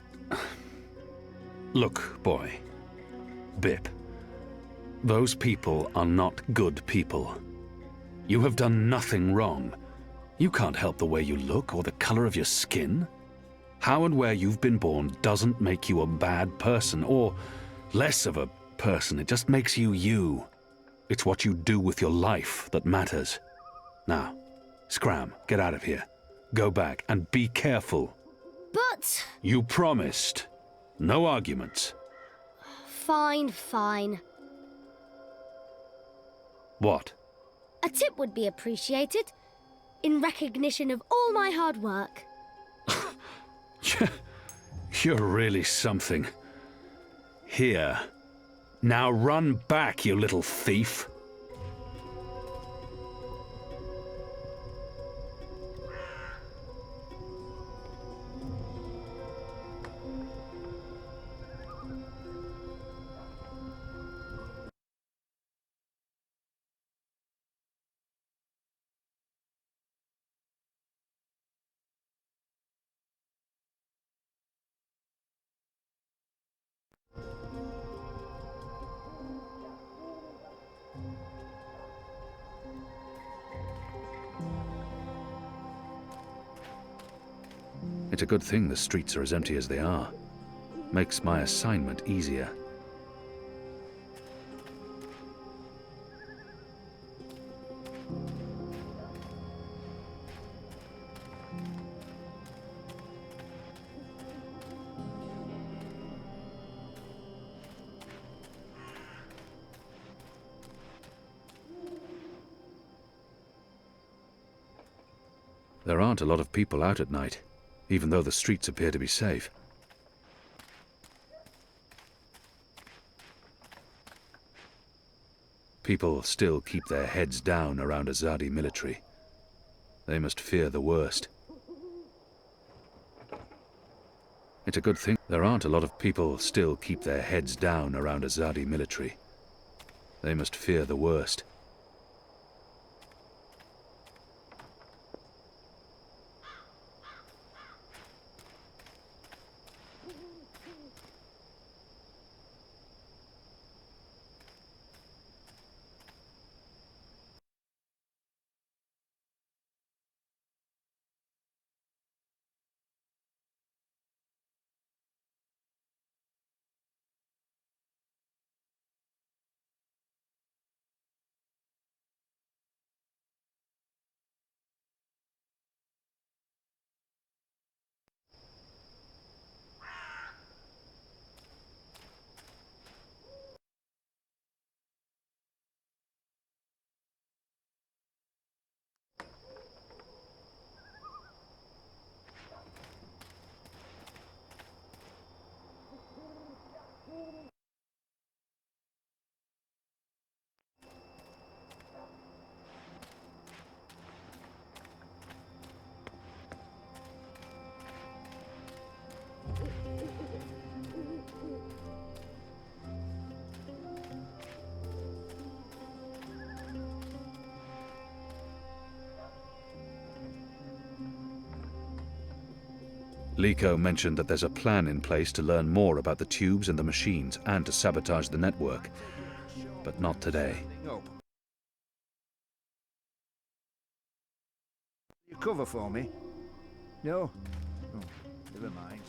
Look, boy. Bip. Those people are not good people. You have done nothing wrong. You can't help the way you look or the color of your skin. How and where you've been born doesn't make you a bad person, or less of a person. It just makes you you. It's what you do with your life that matters. Now, scram, get out of here. Go back, and be careful. But... You promised. No arguments. Fine, fine. What? A tip would be appreciated, in recognition of all my hard work. You're really something. Here. Now run back, you little thief. It's a good thing the streets are as empty as they are. Makes my assignment easier. There aren't a lot of people out at night, even though the streets appear to be safe. People still keep their heads down around Azadi military. They must fear the worst. It's a good thing there aren't a lot of people still keep their heads down around Azadi military. They must fear the worst. Liko mentioned that there's a plan in place to learn more about the tubes and the machines and to sabotage the network. But not today. You cover for me? No? Oh, never mind.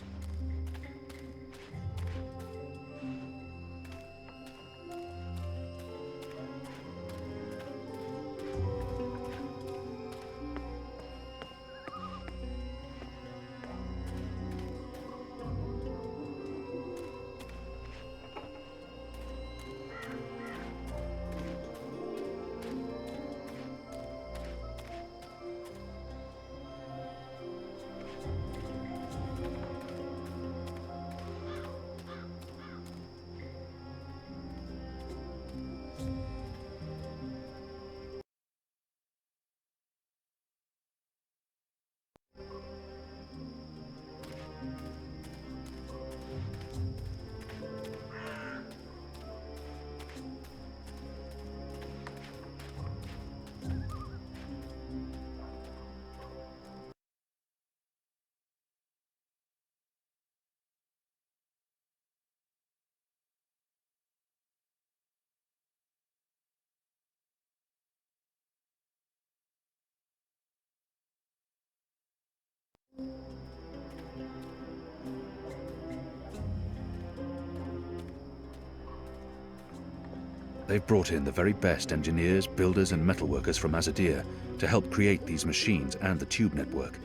They've brought in the very best engineers, builders, and metalworkers from Azadir to help create these machines and the tube network.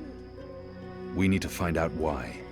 We need to find out why.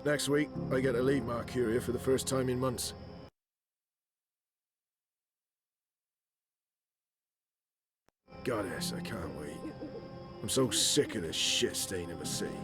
Next week, I get to leave Marcuria for the first time in months. Goddess, I can't wait. I'm so sick of this shit stain of a city.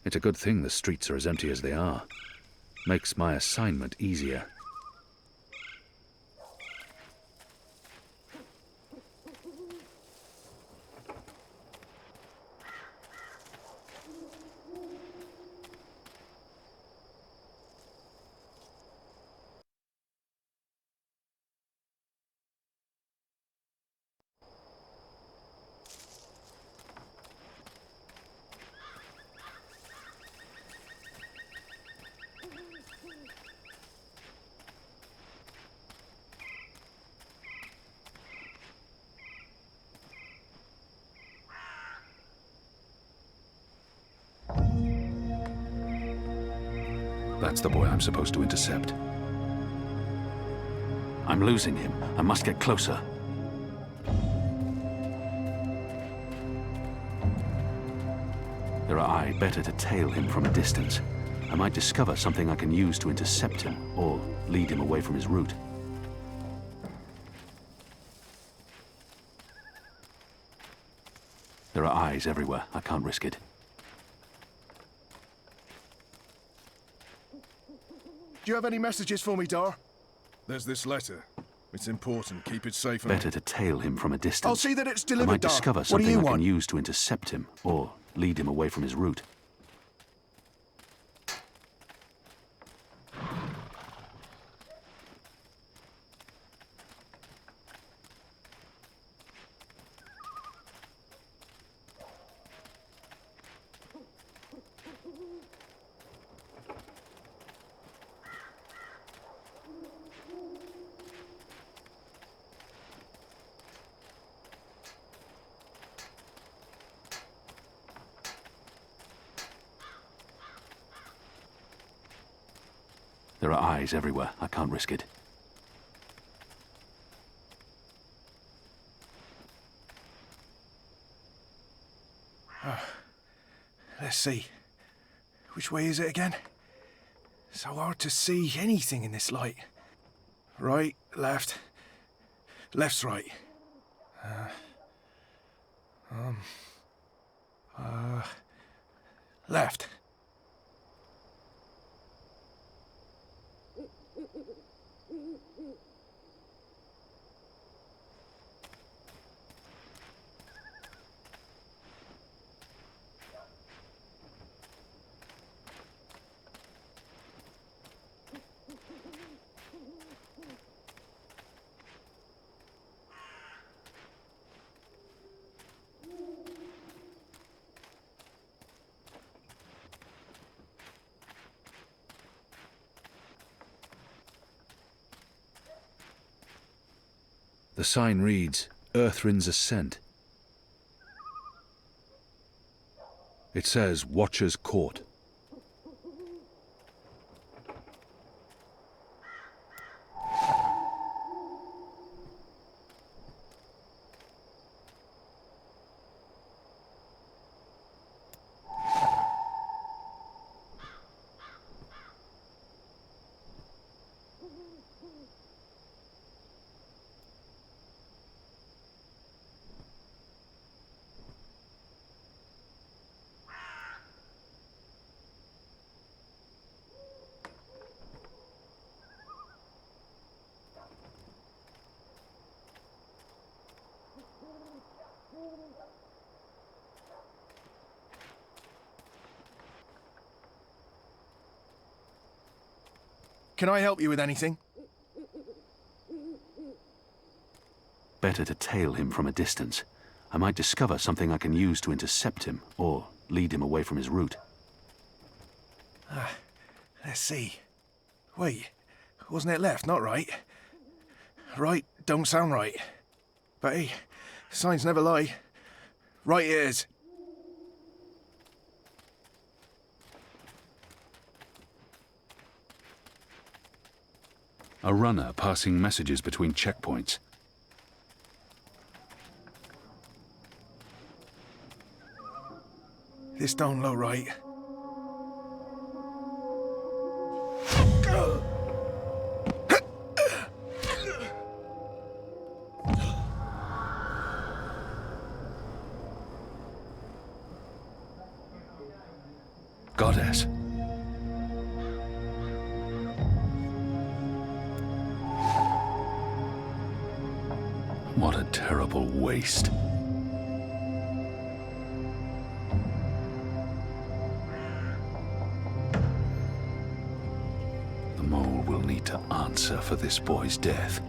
It's a good thing the streets are as empty as they are. Makes my assignment easier. That's the boy I'm supposed to intercept. I'm losing him. I must get closer. There are I better to tail him from a distance. I might discover something I can use to intercept him, or lead him away from his route. There are eyes everywhere. I can't risk it. Do you have any messages for me, Dar? There's this letter. It's important. Keep it safe. Better to tail him from a distance. I'll see that it's delivered, I might Dar. discover What do something you I want? can use to intercept him, or lead him away from his route. There are eyes everywhere. I can't risk it. Let's see. Which way is it again? So hard to see anything in this light. Right, left. Left's right. Left. The sign reads, Earthrin's Ascent. It says, Watcher's Court. Can I help you with anything? Better to tail him from a distance. I might discover something I can use to intercept him, or lead him away from his route. Let's see. Wait, wasn't it left, not right? Right don't sound right. But hey, signs never lie. Right it is. A runner passing messages between checkpoints. This don't look right. Goddess. What a terrible waste. The mole will need to answer for this boy's death.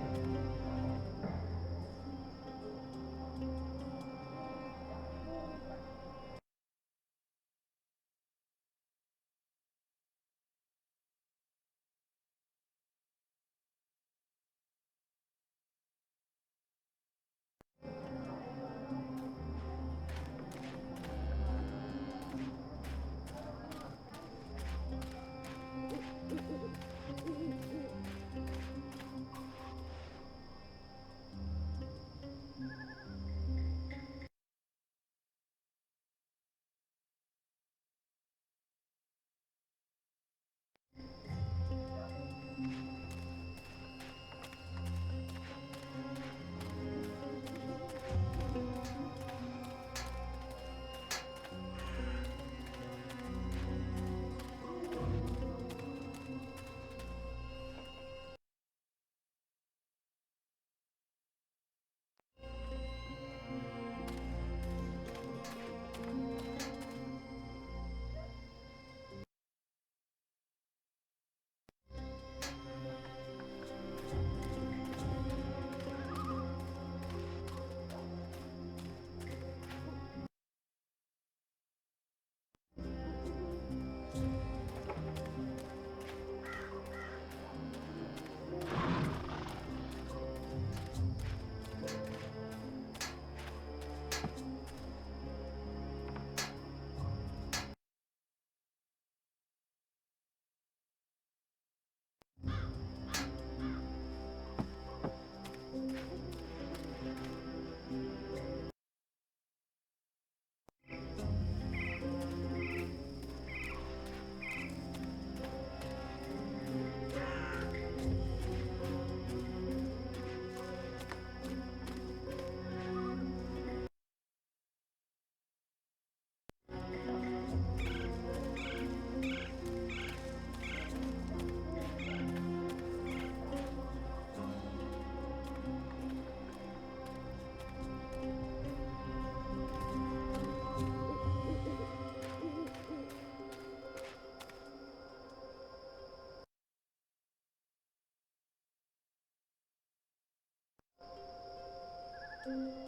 Evening,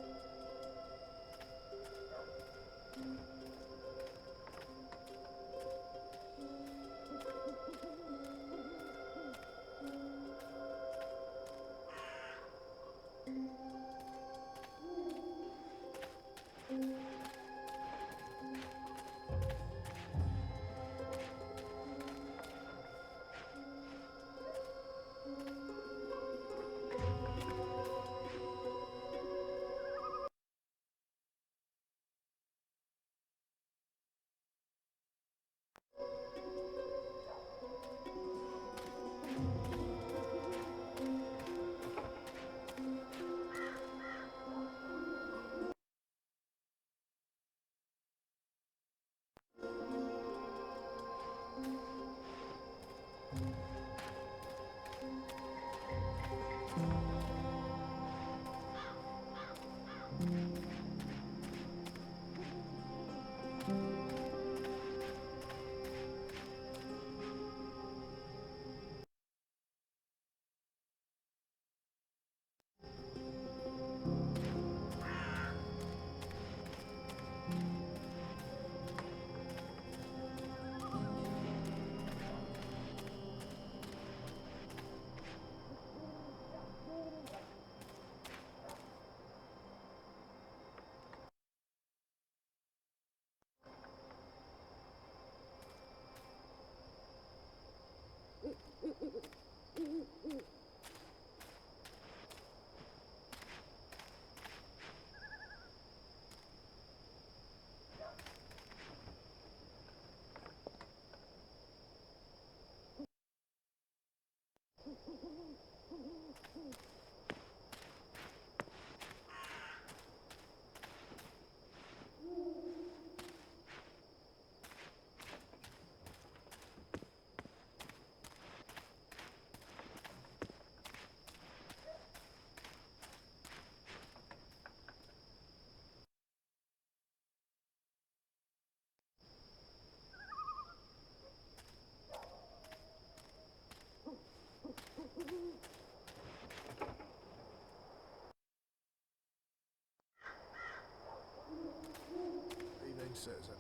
citizen.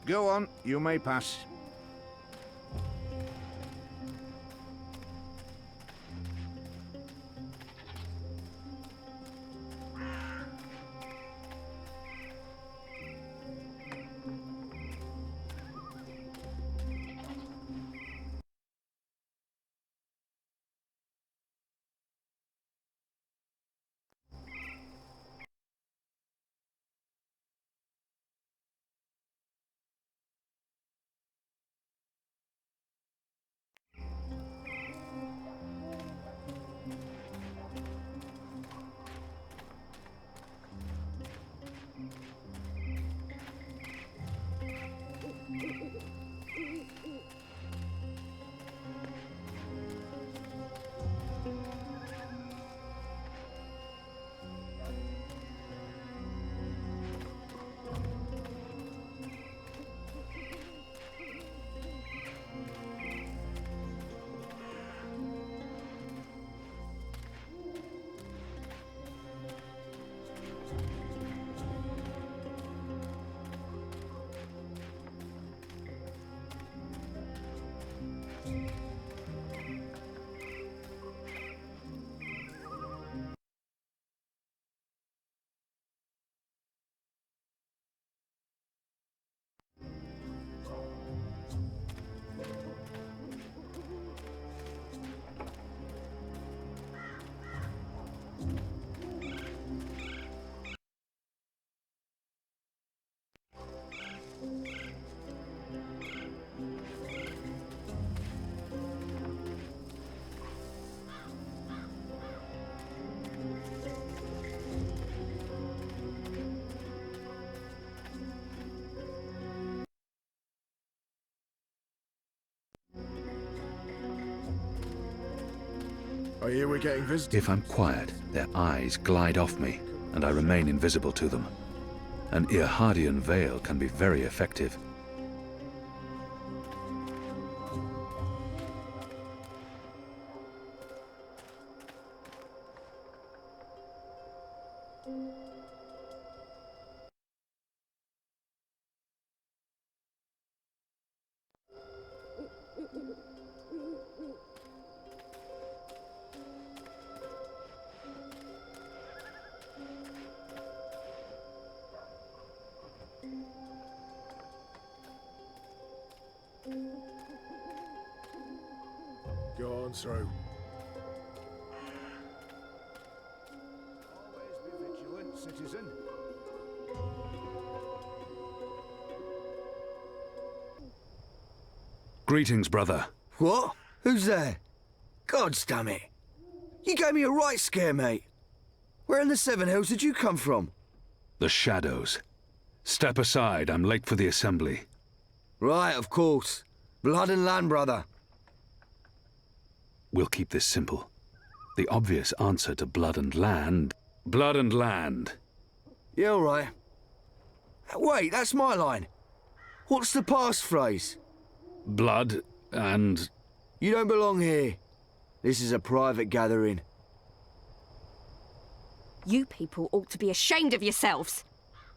Go on, you may pass. I hear we're getting visitors. If I'm quiet, their eyes glide off me, and I remain invisible to them. An Earhardian veil can be very effective. Go on through. Always be vigilant, citizen. Greetings, brother. What? Who's there? Gods damn it. You gave me a right scare, mate. Where in the Seven Hills did you come from? The shadows. Step aside, I'm late for the assembly. Right, of course. Blood and land, brother. We'll keep this simple. The obvious answer to blood and land... Blood and land. Yeah, all right. Wait, that's my line. What's the passphrase? Blood and... You don't belong here. This is a private gathering. You people ought to be ashamed of yourselves.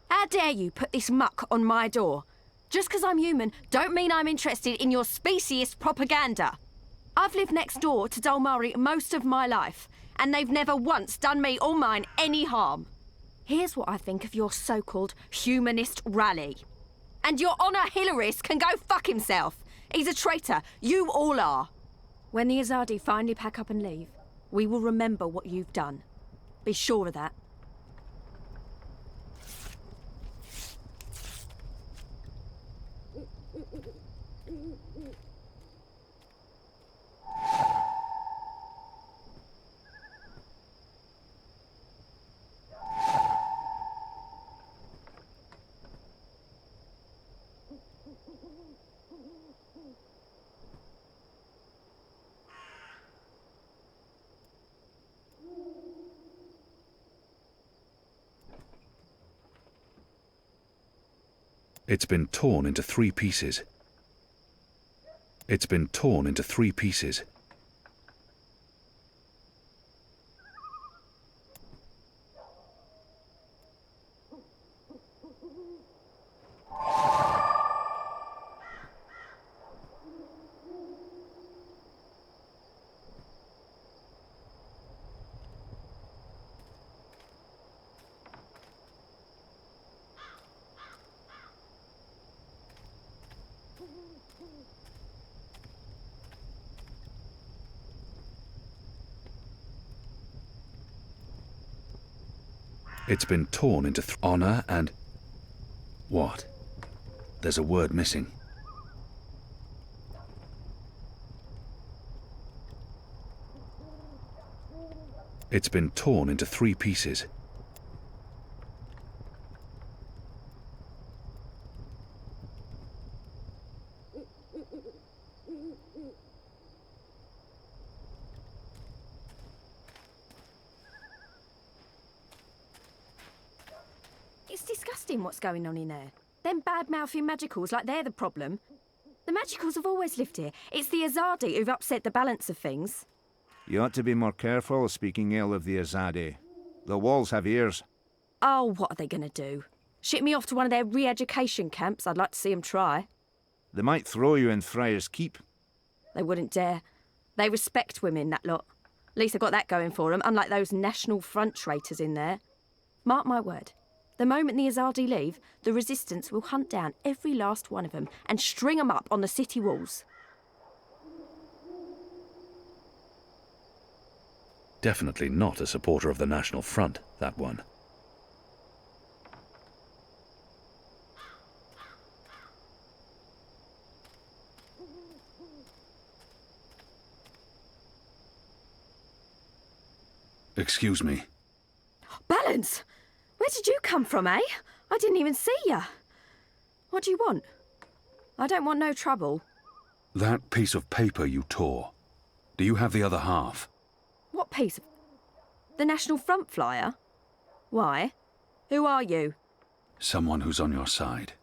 How dare you put this muck on my door? Just because I'm human, don't mean I'm interested in your speciesist propaganda. I've lived next door to Dolmari most of my life, and they've never once done me or mine any harm. Here's what I think of your so-called humanist rally. And your Honor Hillarist can go fuck himself. He's a traitor. You all are. When the Azadi finally pack up and leave, we will remember what you've done. Be sure of that. It's been torn into 3 pieces. It's been torn into 3 pieces. It's been torn into honor and... What? There's a word missing. It's been torn into 3 pieces. It's disgusting what's going on in there. Them bad-mouthing magicals like they're the problem. The magicals have always lived here. It's the Azadi who've upset the balance of things. You ought to be more careful speaking ill of the Azadi. The walls have ears. Oh, what are they going to do? Ship me off to one of their re-education camps? I'd like to see them try. They might throw you in Friar's Keep. They wouldn't dare. They respect women, that lot. At least they've got that going for them, unlike those National Front traitors in there. Mark my word. The moment the Azadi leave, the Resistance will hunt down every last one of them and string them up on the city walls. Definitely not a supporter of the National Front, that one. Excuse me. Balance! Where did you come from, eh? I didn't even see ya. What do you want? I don't want no trouble. That piece of paper you tore. Do you have the other half? What piece of... The National Front flyer? Why? Who are you? Someone who's on your side.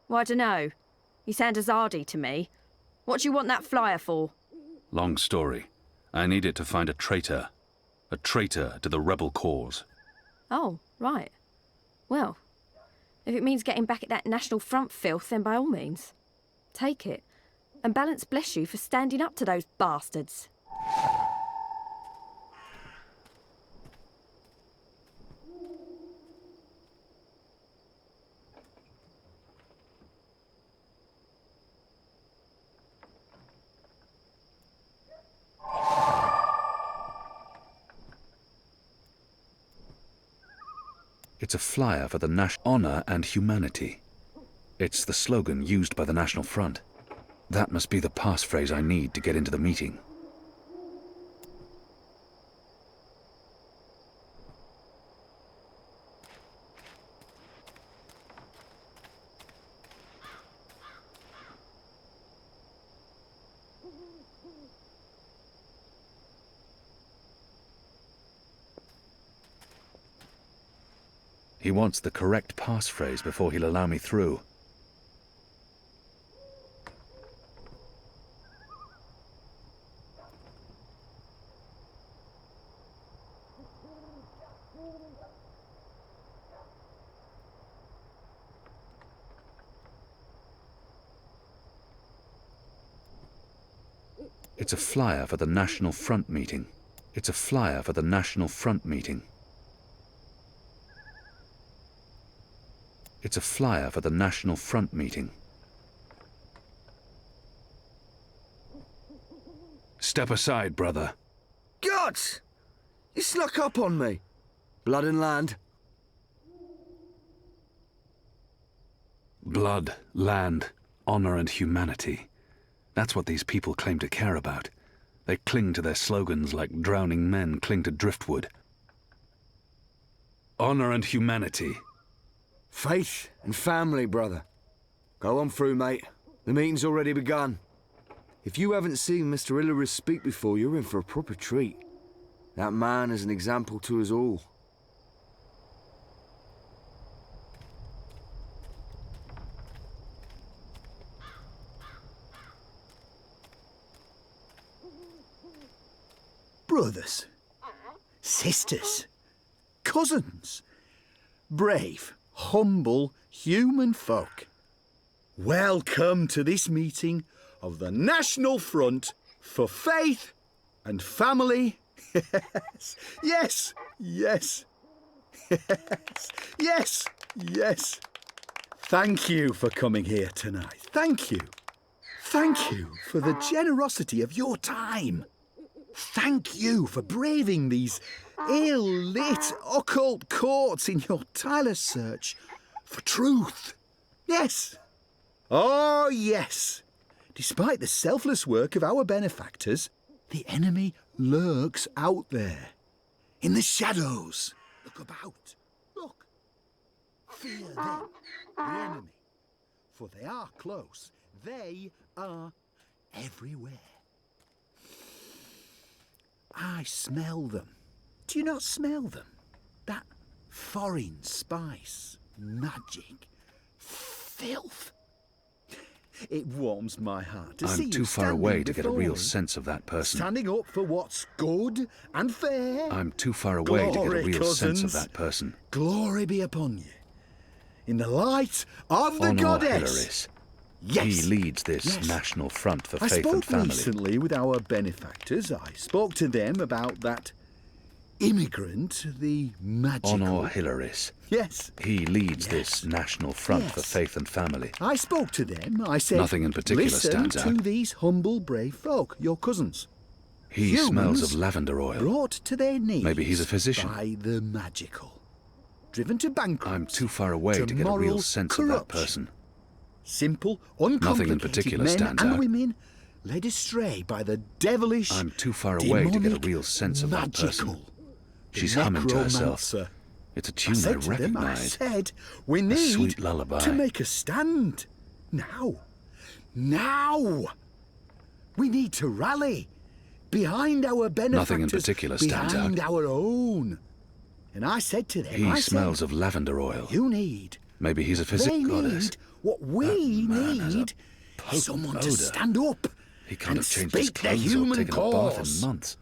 Well, I dunno. You sound Azadi to me. What do you want that flyer for? Long story. I need it to find a traitor. A traitor to the rebel cause. Oh, right. Well, if it means getting back at that National Front filth, then by all means. Take it. And balance bless you for standing up to those bastards. It's a flyer for the national honor and humanity. It's the slogan used by the National Front. That must be the passphrase I need to get into the meeting. He wants the correct passphrase before he'll allow me through. It's a flyer for the National Front meeting. It's a flyer for the National Front meeting. It's a flyer for the National Front meeting. Step aside, brother. Gods! You snuck up on me. Blood and land. Blood, land, honor and humanity. That's what these people claim to care about. They cling to their slogans like drowning men cling to driftwood. Honor and humanity. Faith and family, brother. Go on through, mate. The meeting's already begun. If you haven't seen Mr. Hilary speak before, you're in for a proper treat. That man is an example to us all. Brothers, sisters, cousins, brave, humble human folk. Welcome to this meeting of the National Front for Faith and Family. Yes, yes, yes, yes, yes. Thank you for coming here tonight. Thank you. Thank you for the generosity of your time. Thank you for braving these ill-lit occult courts in your tireless search for truth. Yes. Oh, yes. Despite the selfless work of our benefactors, the enemy lurks out there, in the shadows. Look about. Look. Fear them, the enemy. For they are close. They are everywhere. I smell them. Do you not smell them? That foreign spice, magic, filth. It warms my heart to see I'm you too far standing away to get a before real me, sense of that person. standing up for what's good and fair. I'm too far away to get a Glory, real sense of cousins. that person. Glory be upon you. In the light of the Honor goddess. Hilaris. Yes. He leads this Yes. National Front for I Faith and spoke Family. recently with our benefactors. I spoke to them about that immigrant, the magical. Honor Hilaris. Yes. He leads this National Front for Yes. Faith and Family. I spoke to them. I said, Nothing in particular listen stands to out. these humble, brave folk, your cousins. He smells of Humans lavender oil. Brought to their knees Maybe he's a physician. by the magical. Driven to bankruptcy. I'm too far away to get a real moral sense of that corruption. person. Simple, uncomplicated Nothing in particular men stands and out. women led astray by the devilish, I'm too far away to get a demonic, real sense of that person. magical, She's humming to herself. necromancer. It's a I tune I said to them, I recognize. said, we A need sweet lullaby. to make a stand. Now. Now. We need to rally behind our benefactors. Nothing in particular stands behind out. our own. And I said to them, He I smells said, of lavender oil. you need, Maybe he's a they physician goddess. need what we need is someone to odor. stand up He can't and have changed his speak the clothes or human taken a bath cause. in months.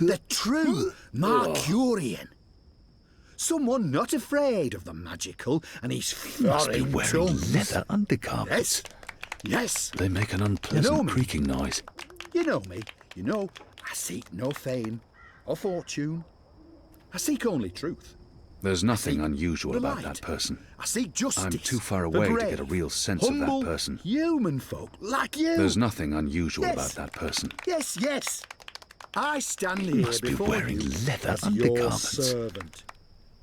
The true Mercurian. Someone not afraid of the magical and his He must be foreign wearing tongues. leather undergarments. Yes. They make an unpleasant me. creaking noise. You know me. You know I seek no fame or fortune. I seek only truth. There's nothing unusual the about light. that person. I seek justice. I'm too far the away to brave, get a real sense of humble, that person. Human folk like you. There's nothing unusual Yes. about that person. Yes, yes. I stand He here must be before wearing you leather as your undergarments. servant.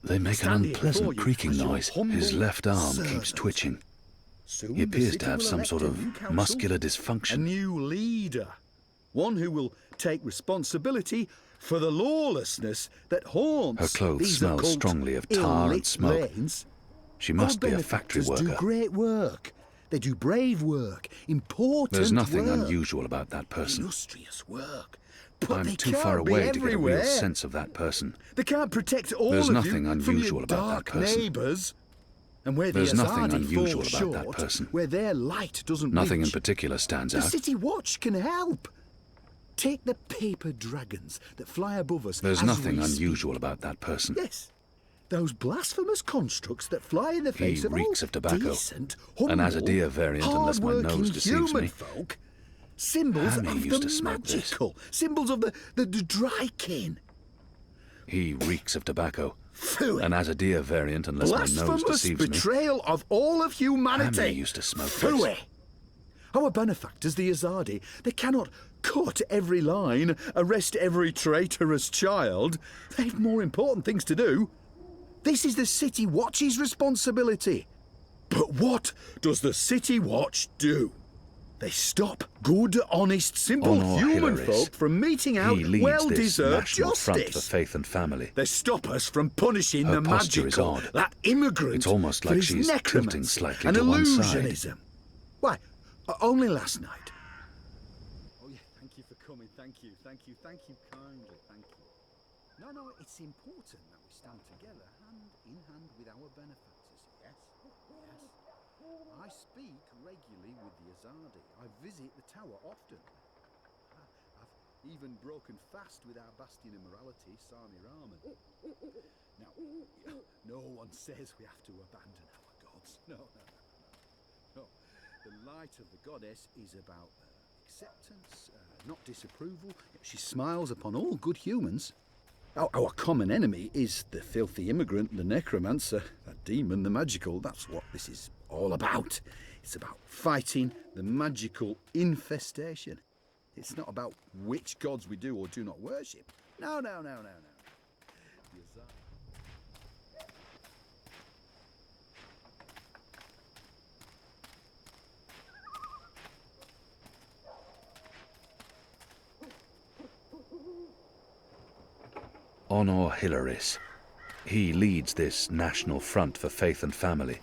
They make an Stand here before unpleasant you creaking as your noise. humble His left arm keeps servant. twitching. Soon He the appears city to have will some elect sort a of new council, muscular a dysfunction. new leader, one who will take responsibility for the lawlessness that haunts Her clothes these smell occult, strongly of tar and ill-lit smoke. lanes. She must Our be a factory benefactors do worker. great work. They do brave work, important There's nothing work, unusual about that person. illustrious work. But I'm they too can't far be away to get a real everywhere. sense of that person. They can't protect all There's of nothing you from unusual your about that dark person. neighbours. And where There's the nothing Azadi unusual falls about that short, person. where their light doesn't Nothing in reach, particular stands the out. City Watch can help. Take the paper dragons that fly above us. There's as nothing we speak. unusual about that person. Yes, those blasphemous constructs that fly in the face He of all reeks of tobacco. decent, An humble, Azadir variant, unless my hard-working nose deceives human me. folk. Symbols Hammy of used the to smoke this. magical, symbols of the dry kin. He reeks of tobacco. Phooey. An Azadir variant, unless my nose Blasphemous deceives me. betrayal of all of humanity. Hammy used to smoke Phooey. this. Our benefactors, the Azadi, they cannot cut every line, arrest every traitorous child. They've more important things to do. This is the City Watch's responsibility. But what does the City Watch do? They stop good, honest, simple Honor human Hilaris. folk from meting out He leads this well-deserved National Front for justice. Faith and Family. They stop us from punishing Her the posture is magical, odd. that immigrant. It's almost for like his she's tilting necromancy slightly and to one side. illusionism. Why, only last night. Oh yeah, thank you for coming. Thank you kindly. Thank you. No, it's important that we stand together, hand in hand with our benefactors. Yes. I speak regularly with the Azadi. I visit the tower often. I've even broken fast with our bastion of morality, Sami Rahman. Now, no one says we have to abandon our gods. No. The light of the goddess is about acceptance, not disapproval. She smiles upon all good humans. Our common enemy is the filthy immigrant, the necromancer, that demon, the magical. That's what this is all about. It's about fighting the magical infestation. It's not about which gods we do or do not worship. No. Honor Hilaris. He leads this National Front for Faith and Family.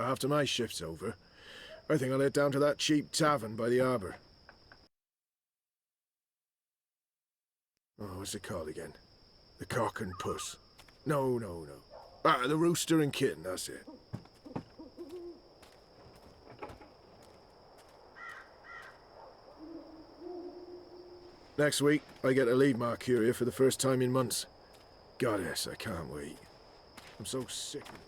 After my shift's over, I think I'll head down to that cheap tavern by the harbour. Oh, what's it called again? The Cock and Puss. No. Ah, the Rooster and Kitten, that's it. Next week, I get to leave Mercuria for the first time in months. Goddess, I can't wait. I'm so sick of this.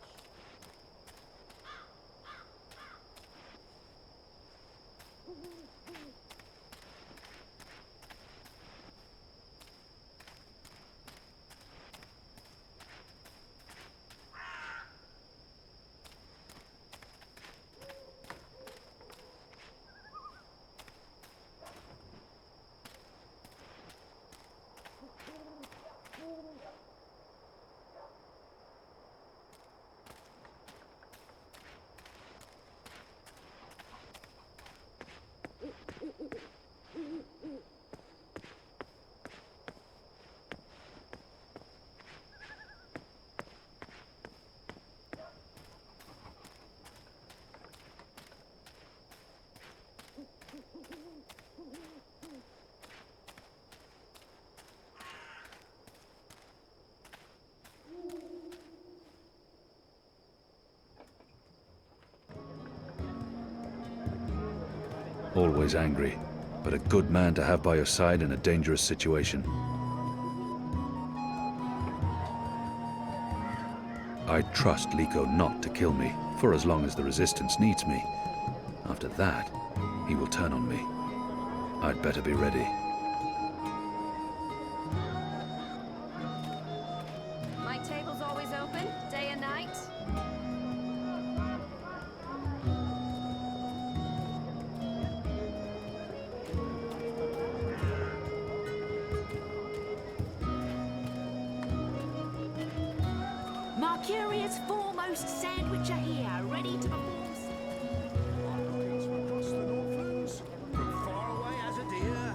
Always angry, but a good man to have by your side in a dangerous situation. I trust Liko not to kill me for as long as the Resistance needs me. After that, he will turn on me. I'd better be ready. My table's always open, day and night. Mercuria's foremost sandwicher here, ready to perform. Across the Northlands, from far away as a deer.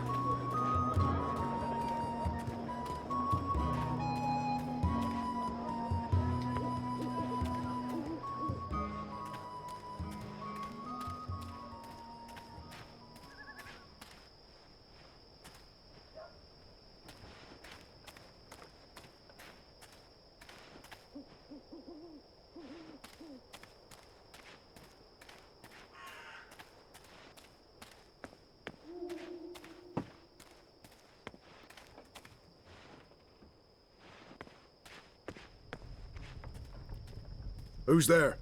Who's there?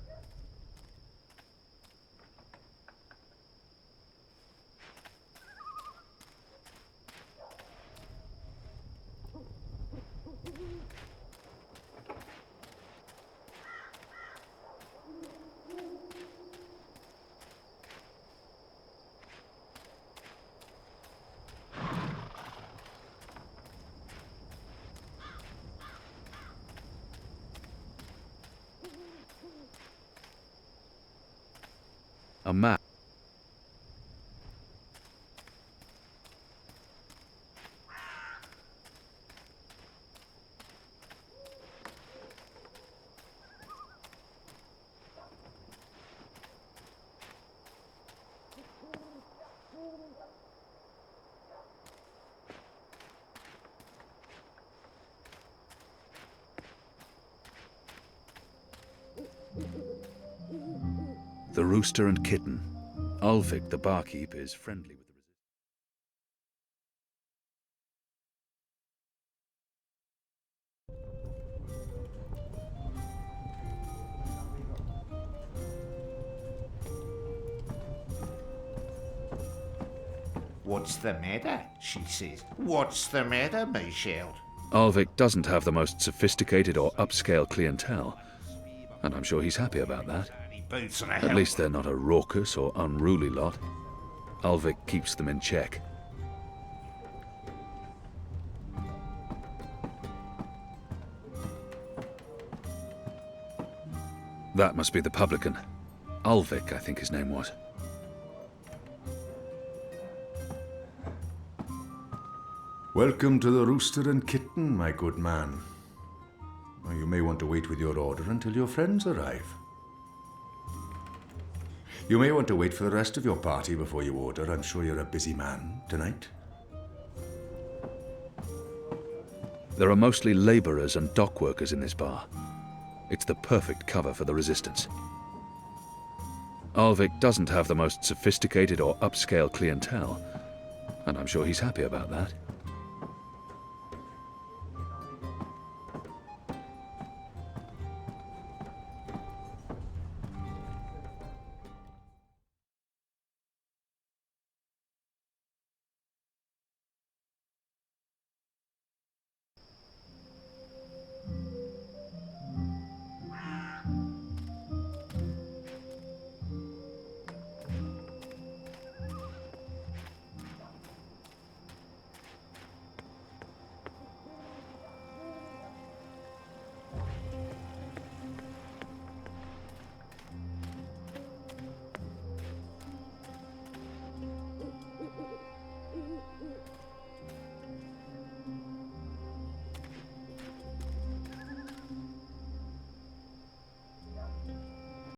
A map. The Rooster and Kitten. Ulvik, the barkeep, is friendly with the Resistance. What's the matter? She says. What's the matter, my child? Ulvik doesn't have the most sophisticated or upscale clientele, and I'm sure he's happy about that. At least they're not a raucous or unruly lot. Ulvik keeps them in check. That must be the publican. Ulvik, I think his name was. Welcome to the Rooster and Kitten, my good man. Now, you may want to wait with your order until your friends arrive. You may want to wait for the rest of your party before you order. I'm sure you're a busy man tonight. There are mostly labourers and dock workers in this bar. It's the perfect cover for the resistance. Alvik doesn't have the most sophisticated or upscale clientele, and I'm sure he's happy about that.